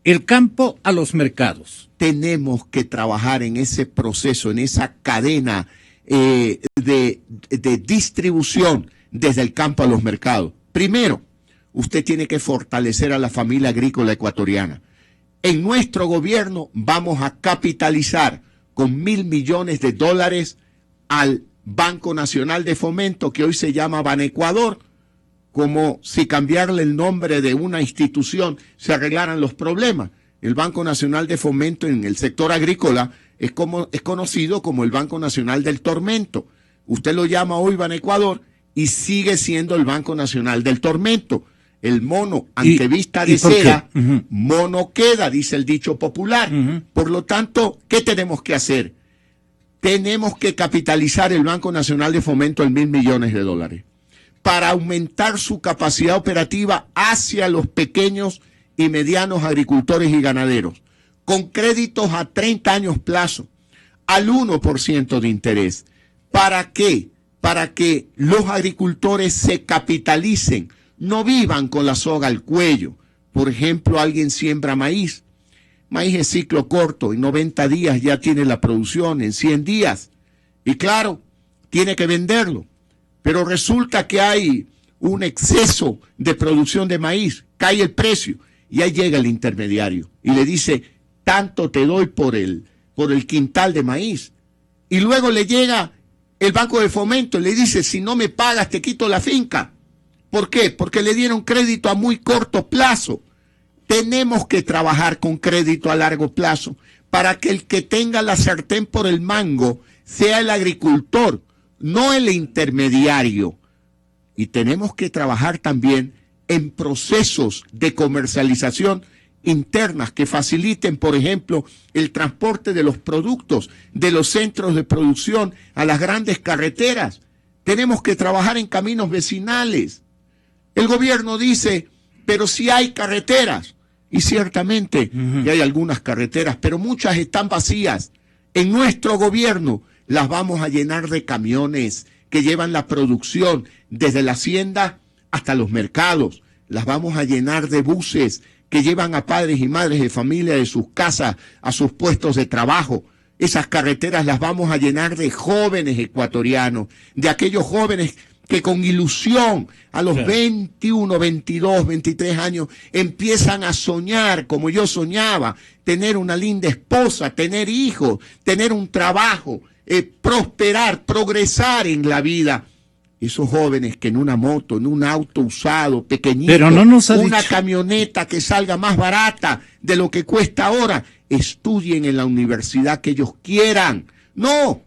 El campo a los mercados. Tenemos que trabajar en ese proceso, en esa cadena de distribución desde el campo a los mercados. Primero, usted tiene que fortalecer a la familia agrícola ecuatoriana. En nuestro gobierno vamos a capitalizar con $1.000 millones al Banco Nacional de Fomento, que hoy se llama Banecuador, como si cambiarle el nombre de una institución se arreglaran los problemas. El Banco Nacional de Fomento en el sector agrícola es conocido como el Banco Nacional del Tormento. Usted lo llama hoy Banecuador y sigue siendo el Banco Nacional del tormento. El mono, ante vista de por cera, qué? mono queda, dice el dicho popular. Por lo tanto, ¿qué tenemos que hacer? Tenemos que capitalizar el Banco Nacional de Fomento en $1.000 millones para aumentar su capacidad operativa hacia los pequeños y medianos agricultores y ganaderos, con créditos a 30 años plazo, al 1% de interés. ¿Para qué? Para que los agricultores se capitalicen, no vivan con la soga al cuello. Por ejemplo, alguien siembra maíz. Maíz es ciclo corto, en 90 días ya tiene la producción, en 100 días. Y claro, tiene que venderlo. Pero resulta que hay un exceso de producción de maíz, cae el precio, y ahí llega el intermediario y le dice, tanto te doy por el quintal de maíz. Y luego le llega el Banco de Fomento y le dice, si no me pagas te quito la finca. ¿Por qué? Porque le dieron crédito a muy corto plazo. Tenemos que trabajar con crédito a largo plazo para que el que tenga la sartén por el mango sea el agricultor, no el intermediario. Y tenemos que trabajar también en procesos de comercialización internas que faciliten, por ejemplo, el transporte de los productos de los centros de producción a las grandes carreteras. Tenemos que trabajar en caminos vecinales. El gobierno dice, pero si hay carreteras, y ciertamente que hay algunas carreteras, pero muchas están vacías. En nuestro gobierno las vamos a llenar de camiones que llevan la producción desde la hacienda hasta los mercados. Las vamos a llenar de buses que llevan a padres y madres de familia de sus casas a sus puestos de trabajo. Esas carreteras las vamos a llenar de jóvenes ecuatorianos, de aquellos jóvenes que con ilusión a los 21, 22, 23 años empiezan a soñar como yo soñaba, tener una linda esposa, tener hijos, tener un trabajo, prosperar, progresar en la vida. Esos jóvenes que en una moto, en un auto usado, pequeñito, pero no nos ha una dicho camioneta que salga más barata de lo que cuesta ahora, estudien en la universidad que ellos quieran. No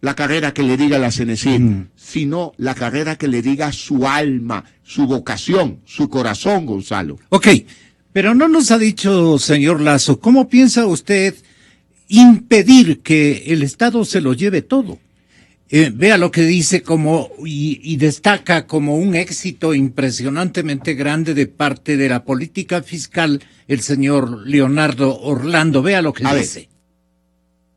la carrera que le diga la CENESID, sino la carrera que le diga su alma, su vocación, su corazón, Gonzalo. Ok, pero no nos ha dicho, señor Lazo, ¿cómo piensa usted impedir que el Estado se lo lleve todo? Vea lo que dice y destaca como un éxito impresionantemente grande de parte de la política fiscal el señor Leonardo Orlando. Vea lo que dice.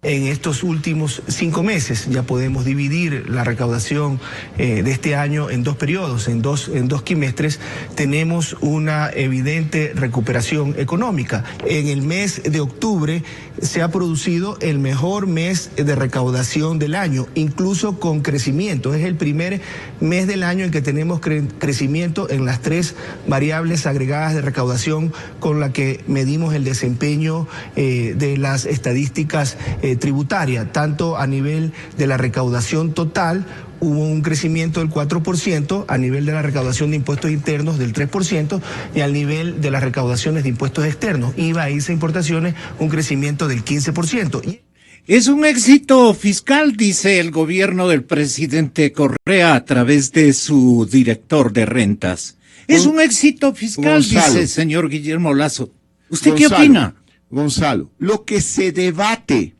En estos últimos 5 meses ya podemos dividir la recaudación de este año en 2 periodos, en dos quimestres. Tenemos una evidente recuperación económica. En el mes de octubre se ha producido el mejor mes de recaudación del año, incluso con crecimiento. Es el primer mes del año en que tenemos crecimiento en las 3 variables agregadas de recaudación con la que medimos el desempeño de las estadísticas tributaria, tanto a nivel de la recaudación total, hubo un crecimiento del 4%, a nivel de la recaudación de impuestos internos del 3%, y al nivel de las recaudaciones de impuestos externos, IVA, ISA, importaciones, un crecimiento del 15%. Es un éxito fiscal, dice el gobierno del presidente Correa a través de su director de rentas. Es un éxito fiscal, Gonzalo, dice señor Guillermo Lazo. ¿Usted qué opina? Gonzalo, lo que se debate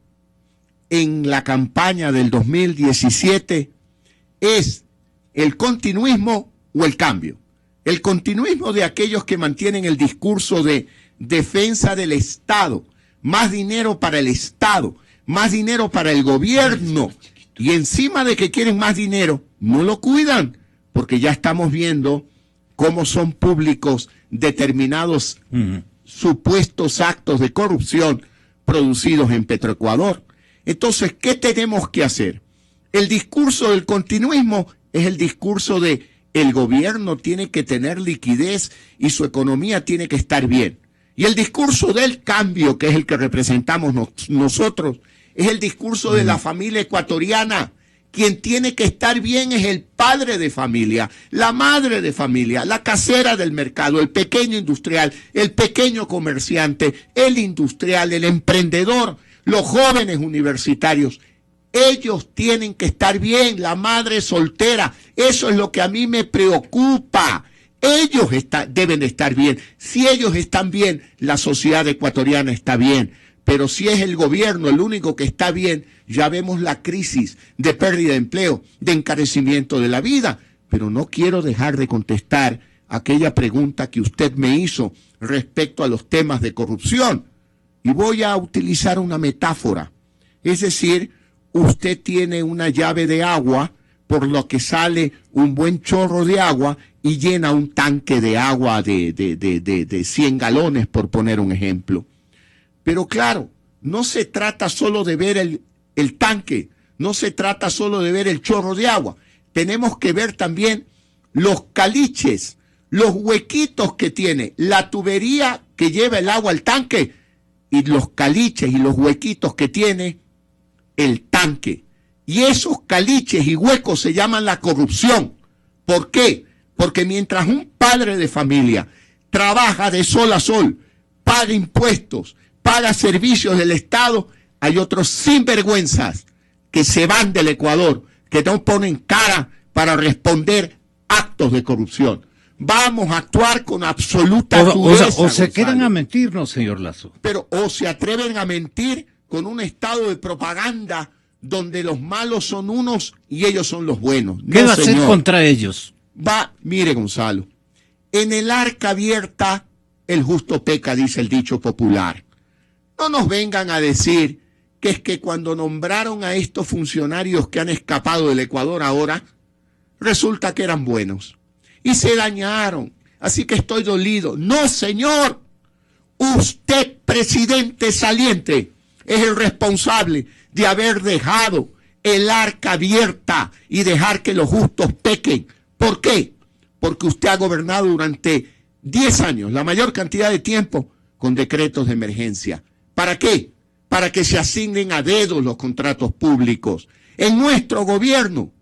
en la campaña del 2017 es el continuismo o el cambio. El continuismo de aquellos que mantienen el discurso de defensa del Estado, más dinero para el Estado, más dinero para el gobierno, y encima de que quieren más dinero, no lo cuidan, porque ya estamos viendo cómo son públicos determinados supuestos actos de corrupción producidos en Petroecuador. Entonces, ¿qué tenemos que hacer? El discurso del continuismo es el discurso de el gobierno tiene que tener liquidez y su economía tiene que estar bien. Y el discurso del cambio, que es el que representamos nosotros, es el discurso de la familia ecuatoriana. Quien tiene que estar bien es el padre de familia, la madre de familia, la casera del mercado, el pequeño industrial, el pequeño comerciante, el industrial, el emprendedor, los jóvenes universitarios. Ellos tienen que estar bien, la madre soltera. Eso es lo que a mí me preocupa. Ellos deben estar bien. Si ellos están bien, la sociedad ecuatoriana está bien. Pero si es el gobierno el único que está bien, ya vemos la crisis de pérdida de empleo, de encarecimiento de la vida. Pero no quiero dejar de contestar aquella pregunta que usted me hizo respecto a los temas de corrupción. Y voy a utilizar una metáfora. Es decir, usted tiene una llave de agua, por lo que sale un buen chorro de agua y llena un tanque de agua de 100 galones, por poner un ejemplo. Pero claro, no se trata solo de ver el tanque, no se trata solo de ver el chorro de agua. Tenemos que ver también los caliches, los huequitos que tiene la tubería que lleva el agua al tanque y los caliches y los huequitos que tiene el tanque. Y esos caliches y huecos se llaman la corrupción. ¿Por qué? Porque mientras un padre de familia trabaja de sol a sol, paga impuestos, paga servicios del Estado, hay otros sinvergüenzas que se van del Ecuador, que no ponen cara para responder actos de corrupción. Vamos a actuar con absoluta dureza. O se quedan a mentirnos, señor Lazo. Pero o se atreven a mentir con un estado de propaganda donde los malos son unos y ellos son los buenos. ¿Qué va a hacer contra ellos? Mire, Gonzalo, en el arca abierta el justo peca, dice el dicho popular. No nos vengan a decir que es que cuando nombraron a estos funcionarios que han escapado del Ecuador ahora, resulta que eran buenos y se dañaron, así que estoy dolido. No, señor, usted, presidente saliente, es el responsable de haber dejado el arca abierta y dejar que los justos pequen. ¿Por qué? Porque usted ha gobernado durante 10 años, la mayor cantidad de tiempo, con decretos de emergencia. ¿Para qué? Para que se asignen a dedos los contratos públicos. En nuestro gobierno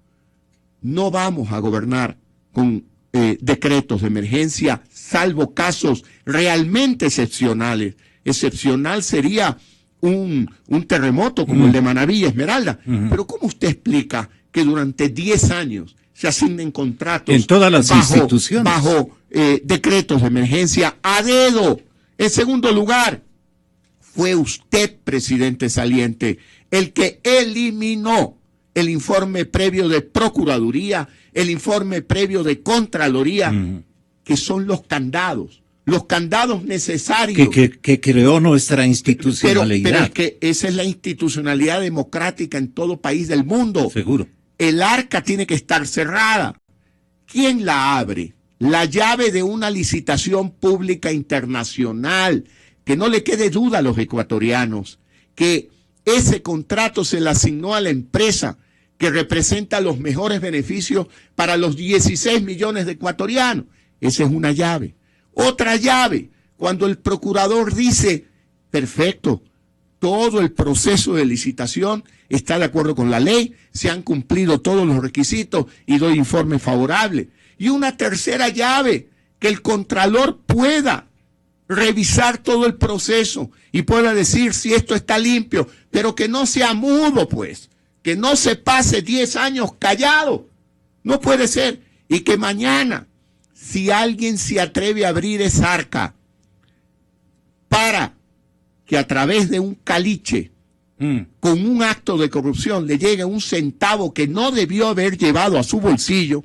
no vamos a gobernar con decretos de emergencia, salvo casos realmente excepcionales. Excepcional sería un terremoto como el de Manabí y Esmeralda. Pero ¿cómo usted explica que durante 10 años se asignen contratos en todas las instituciones bajo decretos de emergencia a dedo? En segundo lugar, fue usted, presidente saliente, el que eliminó el informe previo de Procuraduría, el informe previo de Contraloría, que son los candados necesarios. Que creó nuestra institucionalidad. Pero es que esa es la institucionalidad democrática en todo país del mundo. Seguro. El arca tiene que estar cerrada. ¿Quién la abre? La llave de una licitación pública internacional. Que no le quede duda a los ecuatorianos que ese contrato se le asignó a la empresa que representa los mejores beneficios para los 16 millones de ecuatorianos. Esa es una llave. Otra llave, cuando el procurador dice, perfecto, todo el proceso de licitación está de acuerdo con la ley, se han cumplido todos los requisitos y doy informe favorable. Y una tercera llave, que el contralor pueda revisar todo el proceso y pueda decir si esto está limpio, pero que no sea mudo, pues, que no se pase 10 años callado. No puede ser. Y que mañana, si alguien se atreve a abrir esa arca para que a través de un caliche, con un acto de corrupción, le llegue un centavo que no debió haber llevado a su bolsillo,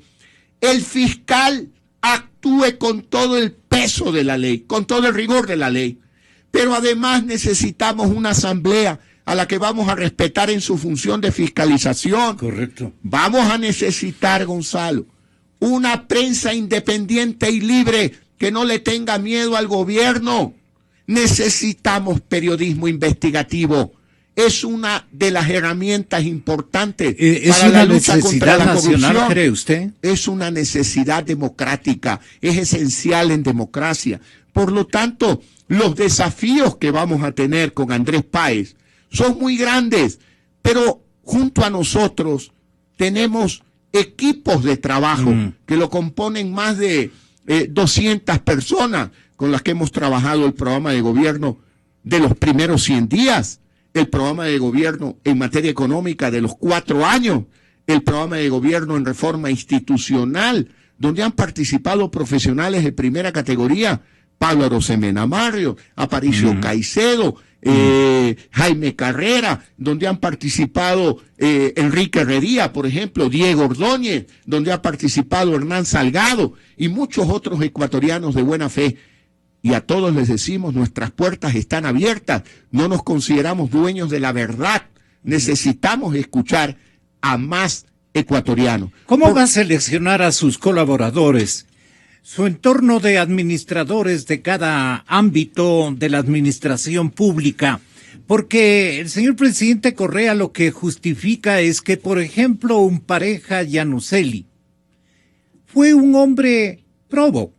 el fiscal actúe con todo el peso de la ley, con todo el rigor de la ley. Pero además necesitamos una asamblea a la que vamos a respetar en su función de fiscalización. Correcto. Vamos a necesitar, Gonzalo, una prensa independiente y libre que no le tenga miedo al gobierno. Necesitamos periodismo investigativo. Es una de las herramientas importantes para la lucha contra la corrupción. ¿Es una necesidad nacional, cree usted? Es una necesidad democrática, es esencial en democracia. Por lo tanto, los desafíos que vamos a tener con Andrés Páez son muy grandes, pero junto a nosotros tenemos equipos de trabajo que lo componen más de 200 personas con las que hemos trabajado el programa de gobierno de los primeros 100 días. el programa de gobierno en materia económica de los 4 años, el programa de gobierno en reforma institucional, donde han participado profesionales de primera categoría, Pablo Arosemena Mario, Aparicio Caicedo, Jaime Carrera, donde han participado Enrique Herrería, por ejemplo, Diego Ordóñez, donde ha participado Hernán Salgado y muchos otros ecuatorianos de buena fe. Y a todos les decimos, nuestras puertas están abiertas, no nos consideramos dueños de la verdad, necesitamos escuchar a más ecuatorianos. ¿Cómo va a seleccionar a sus colaboradores? Su entorno de administradores de cada ámbito de la administración pública, porque el señor presidente Correa lo que justifica es que, por ejemplo, un Pareja Llanuselli fue un hombre probo,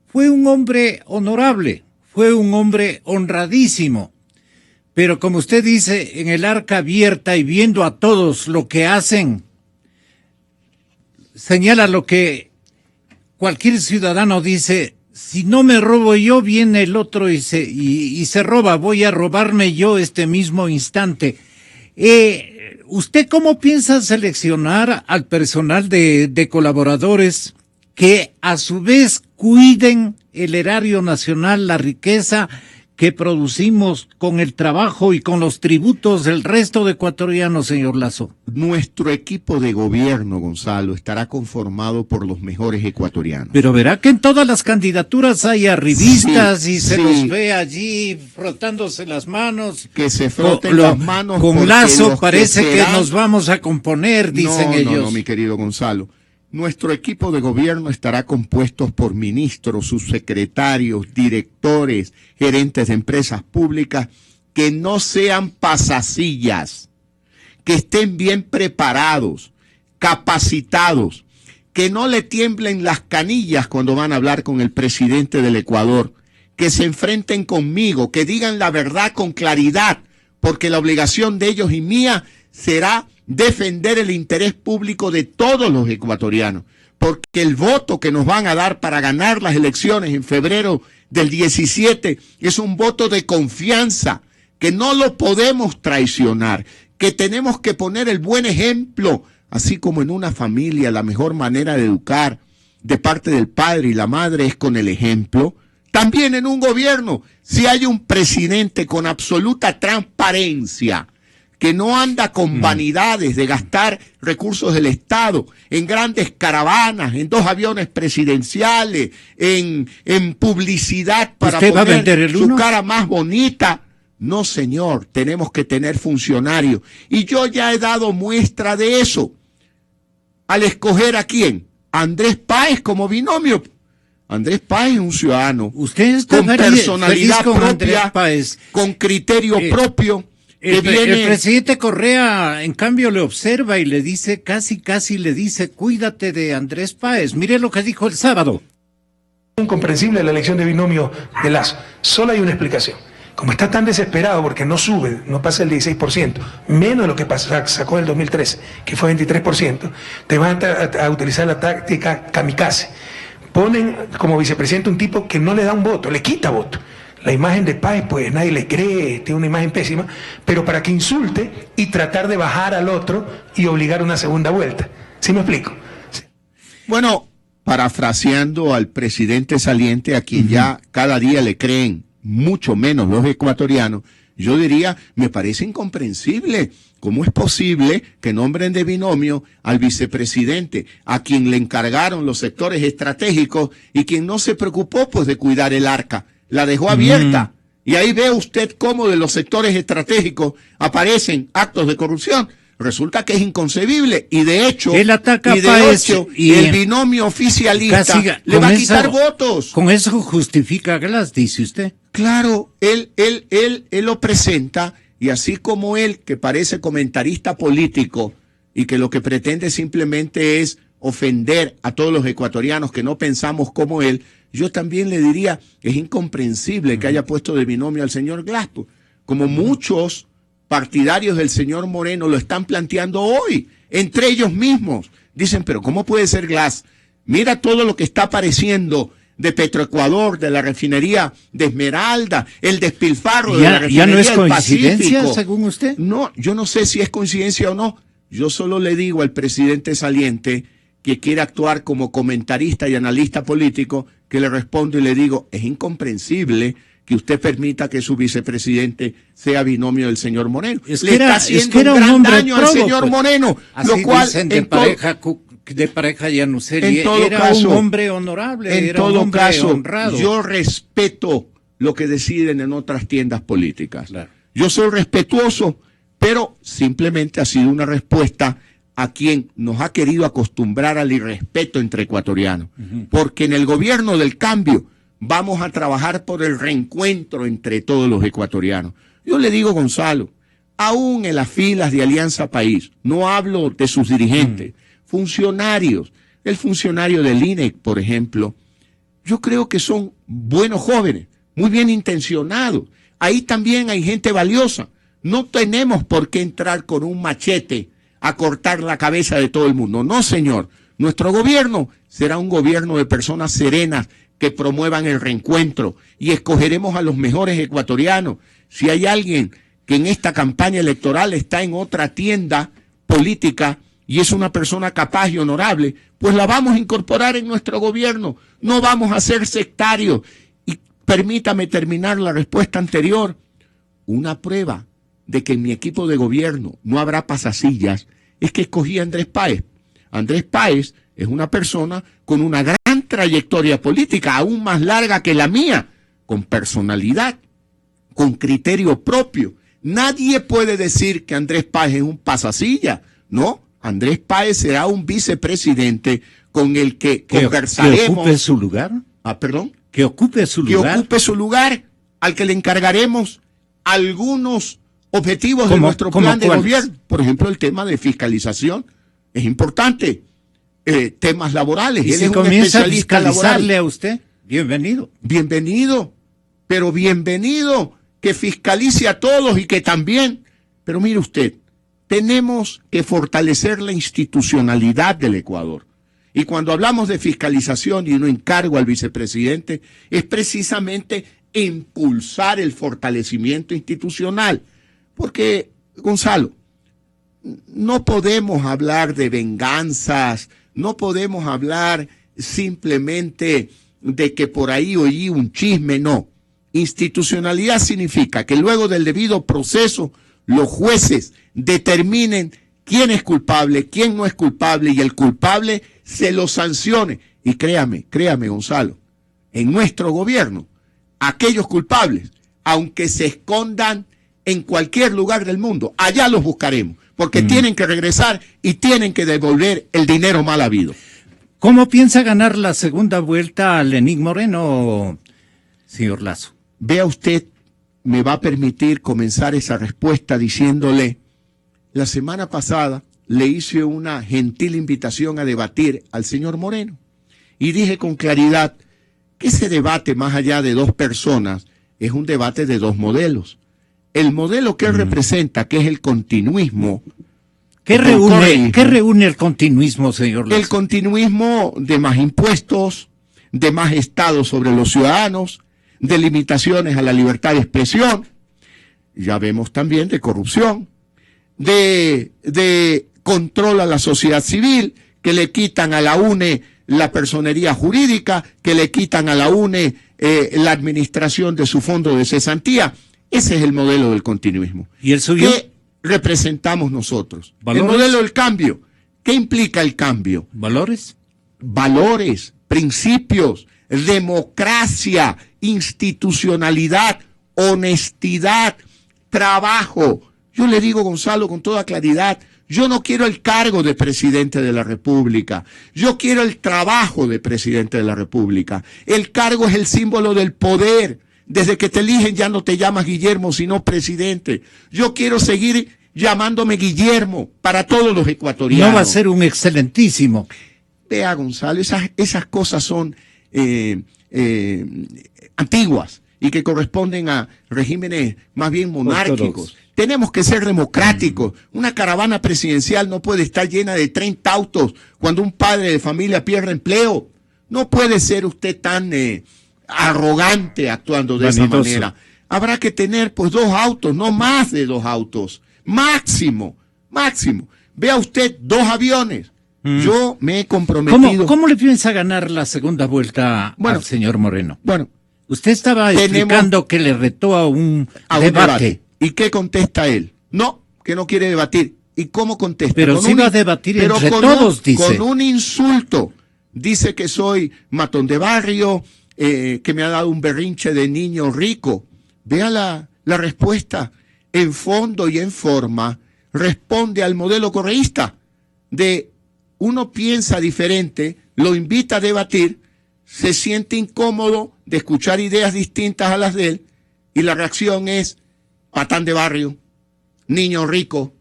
fue un hombre honorable, fue un hombre honradísimo, pero como usted dice, en el arca abierta y viendo a todos lo que hacen, señala lo que cualquier ciudadano dice: si no me robo yo, viene el otro y se roba, voy a robarme yo este mismo instante. ¿Usted cómo piensa seleccionar al personal de colaboradores que a su vez cuiden el erario nacional, la riqueza que producimos con el trabajo y con los tributos del resto de ecuatorianos, señor Lazo? Nuestro equipo de gobierno, Gonzalo, estará conformado por los mejores ecuatorianos. Pero verá que en todas las candidaturas hay arribistas y se los ve allí frotándose las manos. Que se froten las manos. Con Lazo parece que nos vamos a componer, dicen ellos. No, mi querido Gonzalo. Nuestro equipo de gobierno estará compuesto por ministros, subsecretarios, directores, gerentes de empresas públicas que no sean pasasillas, que estén bien preparados, capacitados, que no le tiemblen las canillas cuando van a hablar con el presidente del Ecuador, que se enfrenten conmigo, que digan la verdad con claridad, porque la obligación de ellos y mía será defender el interés público de todos los ecuatorianos, porque el voto que nos van a dar para ganar las elecciones en febrero del 17 es un voto de confianza, que no lo podemos traicionar, que tenemos que poner el buen ejemplo, así como en una familia la mejor manera de educar de parte del padre y la madre es con el ejemplo. También en un gobierno, si hay un presidente con absoluta transparencia, que no anda con vanidades de gastar recursos del Estado en grandes caravanas, en 2 aviones presidenciales, en publicidad para poner su cara más bonita. No, señor, tenemos que tener funcionarios. Y yo ya he dado muestra de eso. Al escoger a quién, Andrés Páez como binomio. Andrés Páez es un ciudadano con personalidad propia, con criterio propio. El presidente Correa, en cambio, le observa y le dice, casi le dice, cuídate de Andrés Páez. Mire lo que dijo el sábado. Incomprensible la elección de binomio de Lazo. Solo hay una explicación. Como está tan desesperado porque no sube, no pasa el 16%, menos de lo que sacó en el 2013, que fue 23%, te van a utilizar la táctica kamikaze. Ponen como vicepresidente un tipo que no le da un voto, le quita voto. La imagen de Páez, pues nadie le cree, tiene una imagen pésima, pero para que insulte y tratar de bajar al otro y obligar una segunda vuelta. ¿Sí me explico? Sí. Bueno, parafraseando al presidente saliente, a quien ya cada día le creen mucho menos los ecuatorianos, yo diría, me parece incomprensible. ¿Cómo es posible que nombren de binomio al vicepresidente, a quien le encargaron los sectores estratégicos y quien no se preocupó pues de cuidar el arca? La dejó abierta. Y ahí ve usted cómo de los sectores estratégicos aparecen actos de corrupción. Resulta que es inconcebible. Y de hecho, él ataca el binomio oficialista le va a quitar votos. Con eso justifica Glass, dice usted. Claro, él lo presenta, y así como él, que parece comentarista político y que lo que pretende simplemente es ofender a todos los ecuatorianos que no pensamos como él, yo también le diría, es incomprensible que haya puesto de binomio al señor Glass, como muchos partidarios del señor Moreno lo están planteando hoy, entre ellos mismos. Dicen, pero ¿cómo puede ser Glass? Mira todo lo que está apareciendo de Petroecuador, de la refinería de Esmeralda, el despilfarro de la refinería ¿Ya no es del coincidencia, Pacífico. según usted? No, yo no sé si es coincidencia o no. Yo solo le digo al presidente saliente que quiere actuar como comentarista y analista político, que le respondo y le digo, es incomprensible que usted permita que su vicepresidente sea binomio del señor Moreno. Le está haciendo un gran daño al señor Moreno, lo cual de pareja Yanuseli era un hombre honorable, era un hombre honrado. Yo respeto lo que deciden en otras tiendas políticas. Claro. Yo soy respetuoso, pero simplemente ha sido una respuesta a quien nos ha querido acostumbrar al irrespeto entre ecuatorianos. Porque en el gobierno del cambio vamos a trabajar por el reencuentro entre todos los ecuatorianos. Yo le digo, Gonzalo, aún en las filas de Alianza País, no hablo de sus dirigentes, funcionarios, el funcionario del INE, por ejemplo, yo creo que son buenos jóvenes, muy bien intencionados. Ahí también hay gente valiosa. No tenemos por qué entrar con un machete a cortar la cabeza de todo el mundo. No, señor. Nuestro gobierno será un gobierno de personas serenas que promuevan el reencuentro y escogeremos a los mejores ecuatorianos. Si hay alguien que en esta campaña electoral está en otra tienda política y es una persona capaz y honorable, pues la vamos a incorporar en nuestro gobierno. No vamos a ser sectarios. Y permítame terminar la respuesta anterior. Una prueba de que en mi equipo de gobierno no habrá pasasillas es que escogí a Andrés Páez. Andrés Páez es una persona con una gran trayectoria política, aún más larga que la mía, con personalidad, con criterio propio. Nadie puede decir que Andrés Páez es un pasasilla, ¿no? Andrés Páez será un vicepresidente con el que conversaremos. ¿Que ocupe su lugar? ¿Perdón? Que ocupe su lugar. Que ocupe su lugar, al que le encargaremos algunos objetivos de nuestro plan de gobierno. Por ejemplo, el tema de fiscalización es importante. Temas laborales. ¿Y si comienza a fiscalizarle a usted? Bienvenido. Bienvenido, pero bienvenido que fiscalice a todos y que también. Pero mire usted, tenemos que fortalecer la institucionalidad del Ecuador. Y cuando hablamos de fiscalización y un encargo al vicepresidente, es precisamente impulsar el fortalecimiento institucional. Porque, Gonzalo, no podemos hablar de venganzas, no podemos hablar simplemente de que por ahí oí un chisme, no. Institucionalidad significa que luego del debido proceso los jueces determinen quién es culpable, quién no es culpable y el culpable se lo sancione. Y créame, Gonzalo, en nuestro gobierno, aquellos culpables, aunque se escondan en cualquier lugar del mundo, allá los buscaremos, porque tienen que regresar y tienen que devolver el dinero mal habido. ¿Cómo piensa ganar la segunda vuelta a Lenín Moreno, señor Lazo? Vea usted, me va a permitir comenzar esa respuesta diciéndole, la semana pasada le hice una gentil invitación a debatir al señor Moreno y dije con claridad que ese debate, más allá de dos personas, es un debate de dos modelos. El modelo que él representa, que es el continuismo. ¿Qué reúne el continuismo, señor Lazo? El continuismo de más impuestos, de más Estado sobre los ciudadanos, de limitaciones a la libertad de expresión, ya vemos también de corrupción, de control a la sociedad civil, que le quitan a la UNE la personería jurídica, que le quitan a la UNE la administración de su fondo de cesantía. Ese es el modelo del continuismo. ¿Y el suyo? ¿Qué representamos nosotros? ¿Valores? El modelo del cambio. ¿Qué implica el cambio? ¿Valores? Valores, principios, democracia, institucionalidad, honestidad, trabajo. Yo le digo, Gonzalo, con toda claridad, yo no quiero el cargo de presidente de la República. Yo quiero el trabajo de presidente de la República. El cargo es el símbolo del poder. Desde que te eligen ya no te llamas Guillermo, sino presidente. Yo quiero seguir llamándome Guillermo para todos los ecuatorianos. No va a ser un excelentísimo. Vea, Gonzalo, esas cosas son antiguas y que corresponden a regímenes más bien monárquicos. Ortodoxos. Tenemos que ser democráticos. Una caravana presidencial no puede estar llena de 30 autos cuando un padre de familia pierde empleo. No puede ser usted tan arrogante actuando de esa manera. Habrá que tener pues 2 autos, no más de 2 autos. Máximo. Vea usted 2 aviones. Yo me he comprometido. ¿Cómo le piensa ganar la segunda vuelta al señor Moreno? Bueno, usted estaba explicando que le retó a un debate. ¿Y qué contesta él? No, que no quiere debatir. ¿Y cómo contesta? Pero sí va a debatir entre todos, dice. Con un insulto. Dice que soy matón de barrio, que me ha dado un berrinche de niño rico. Vea la respuesta. En fondo y en forma, responde al modelo correísta de uno piensa diferente, lo invita a debatir, se siente incómodo de escuchar ideas distintas a las de él, y la reacción es patán de barrio, niño rico.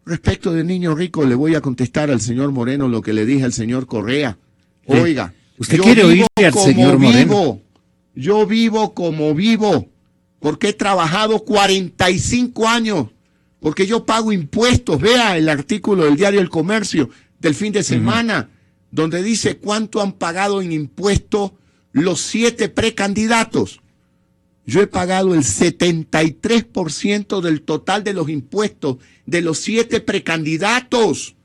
Respecto de niño rico, le voy a contestar al señor Moreno lo que le dije al señor Correa. Oiga, ¿usted quiere oírle al señor Moreno? Yo vivo como vivo, porque he trabajado 45 años, porque yo pago impuestos. Vea el artículo del diario El Comercio del fin de semana, donde dice cuánto han pagado en impuestos los 7 precandidatos. Yo he pagado el 73% del total de los impuestos de los 7 precandidatos.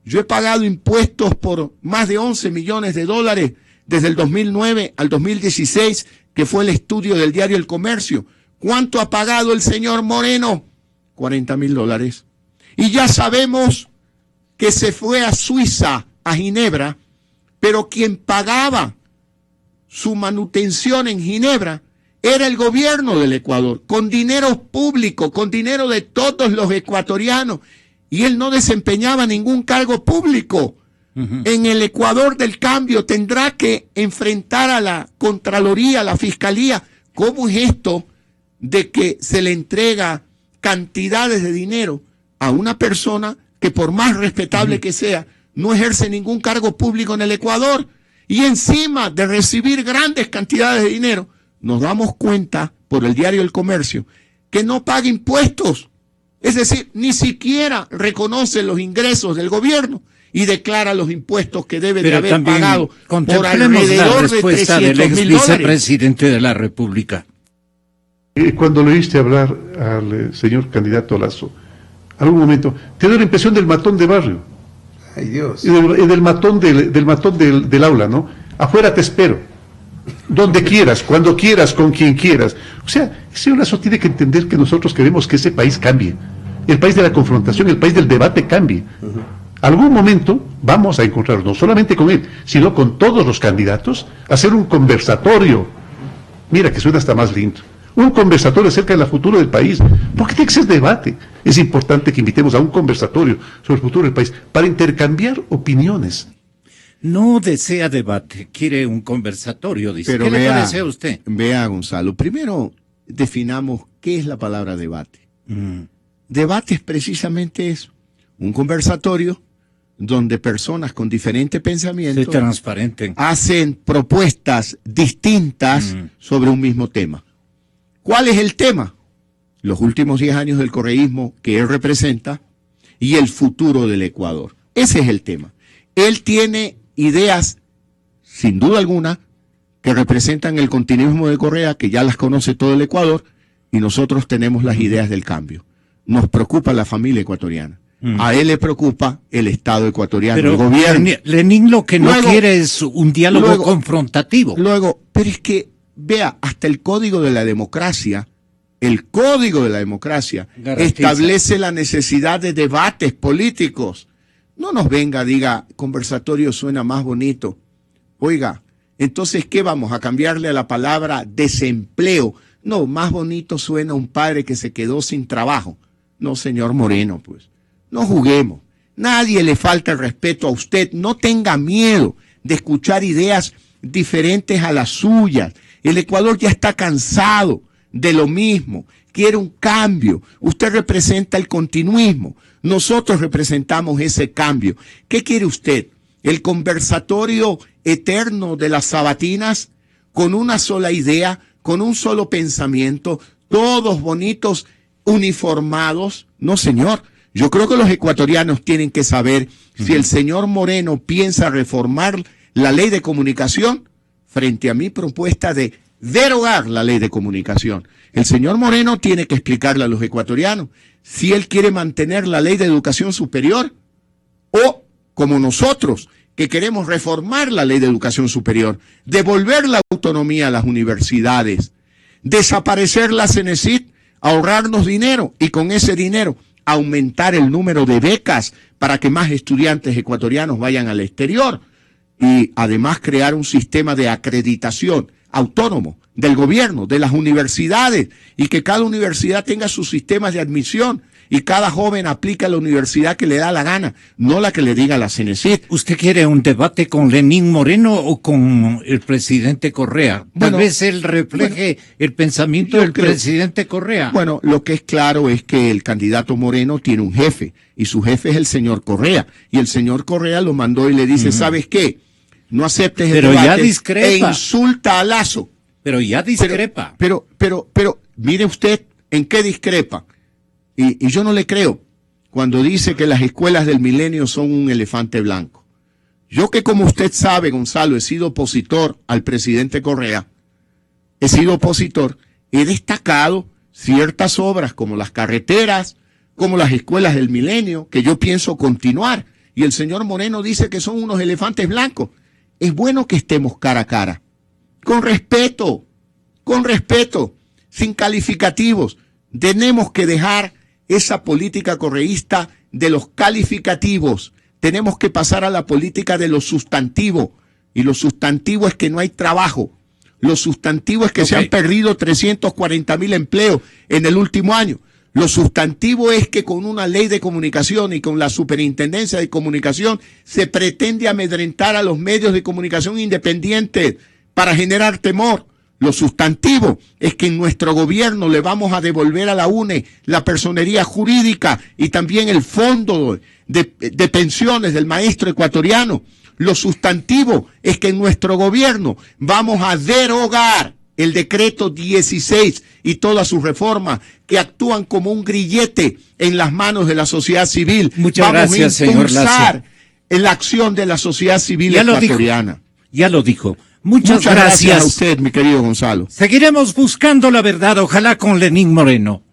Yo he pagado impuestos por más de 11 millones de dólares desde el 2009 al 2016, que fue el estudio del diario El Comercio. ¿Cuánto ha pagado el señor Moreno? $40,000. Y ya sabemos que se fue a Suiza, a Ginebra, pero quien pagaba su manutención en Ginebra era el gobierno del Ecuador, con dinero público, con dinero de todos los ecuatorianos, y él no desempeñaba ningún cargo público. En el Ecuador del cambio tendrá que enfrentar a la Contraloría, a la Fiscalía. ¿Cómo es esto de que se le entrega cantidades de dinero a una persona que, por más respetable que sea, no ejerce ningún cargo público en el Ecuador? Y encima de recibir grandes cantidades de dinero, nos damos cuenta por el diario El Comercio que no paga impuestos. Es decir, ni siquiera reconoce los ingresos del gobierno y declara los impuestos que debe de haber pagado por alrededor de $300,000. Del ex vicepresidente de la República. Cuando le oíste hablar al señor candidato Lasso, algún momento, te dio la impresión del matón de barrio. Ay, Dios. Y del matón del aula, ¿no? Afuera te espero. Donde quieras, cuando quieras, con quien quieras. O sea, el señor Lasso tiene que entender que nosotros queremos que ese país cambie. El país de la confrontación, el país del debate cambie. Algún momento vamos a encontrarnos, no solamente con él, sino con todos los candidatos, hacer un conversatorio. Mira que suena hasta más lindo. Un conversatorio acerca del futuro del país. Porque tiene que ser debate. Es importante que invitemos a un conversatorio sobre el futuro del país para intercambiar opiniones. No desea debate, quiere un conversatorio, dice. Pero ¿Qué le parece a usted? Vea, Gonzalo, primero definamos qué es la palabra debate. Debate es precisamente eso, un conversatorio donde personas con diferentes pensamientos hacen propuestas distintas sobre un mismo tema. ¿Cuál es el tema? Los últimos 10 años del correísmo que él representa y el futuro del Ecuador. Ese es el tema. Él tiene ideas, sin duda alguna, que representan el continuismo de Correa, que ya las conoce todo el Ecuador, y nosotros tenemos las ideas del cambio. Nos preocupa la familia ecuatoriana. A él le preocupa el Estado ecuatoriano, pero el gobierno. Lenin lo que no quiere es un diálogo confrontativo. Pero es que, vea, hasta el Código de la Democracia, establece la necesidad de debates políticos. No nos venga, diga, conversatorio suena más bonito. Oiga, entonces, ¿qué vamos a cambiarle a la palabra desempleo? No, más bonito suena un padre que se quedó sin trabajo. No, señor Moreno, pues. No juguemos. Nadie le falta el respeto a usted. No tenga miedo de escuchar ideas diferentes a las suyas. El Ecuador ya está cansado de lo mismo. Quiere un cambio. Usted representa el continuismo. Nosotros representamos ese cambio. ¿Qué quiere usted? ¿El conversatorio eterno de las sabatinas con una sola idea, con un solo pensamiento, todos bonitos, uniformados? No, señor. Yo creo que los ecuatorianos tienen que saber si el señor Moreno piensa reformar la ley de comunicación frente a mi propuesta de derogar la ley de comunicación. El señor Moreno tiene que explicarle a los ecuatorianos si él quiere mantener la ley de educación superior o, como nosotros, que queremos reformar la ley de educación superior, devolver la autonomía a las universidades, desaparecer la CENESID, ahorrarnos dinero y con ese dinero aumentar el número de becas para que más estudiantes ecuatorianos vayan al exterior y además crear un sistema de acreditación autónomo del gobierno, de las universidades, y que cada universidad tenga sus sistemas de admisión y cada joven aplique a la universidad que le da la gana, no la que le diga la CENESID. ¿Usted quiere un debate con Lenín Moreno o con el presidente Correa? Tal vez él refleje el pensamiento del presidente Correa. Bueno, lo que es claro es que el candidato Moreno tiene un jefe, y su jefe es el señor Correa, y el señor Correa lo mandó y le dice, ¿sabes qué? No aceptes el debate ya discrepa. E insulta a Lazo. Pero ya discrepa. Pero, mire usted en qué discrepa. Y yo no le creo cuando dice que las escuelas del milenio son un elefante blanco. Yo que, como usted sabe, Gonzalo, he sido opositor al presidente Correa, he destacado ciertas obras como las carreteras, como las escuelas del milenio, que yo pienso continuar. Y el señor Moreno dice que son unos elefantes blancos. Es bueno que estemos cara a cara, con respeto, sin calificativos. Tenemos que dejar esa política correísta de los calificativos. Tenemos que pasar a la política de lo sustantivo. Y lo sustantivo es que no hay trabajo. Lo sustantivo es que se han perdido 340,000 empleos en el último año. Lo sustantivo es que con una ley de comunicación y con la superintendencia de comunicación se pretende amedrentar a los medios de comunicación independientes para generar temor. Lo sustantivo es que en nuestro gobierno le vamos a devolver a la UNE la personería jurídica y también el fondo de pensiones del maestro ecuatoriano. Lo sustantivo es que en nuestro gobierno vamos a derogar el decreto 16 y todas sus reformas que actúan como un grillete en las manos de la sociedad civil. Muchas gracias, señor Lazo. Vamos a impulsar la acción de la sociedad civil ecuatoriana. Ya lo dijo. Muchas gracias a usted, mi querido Gonzalo. Seguiremos buscando la verdad, ojalá con Lenín Moreno.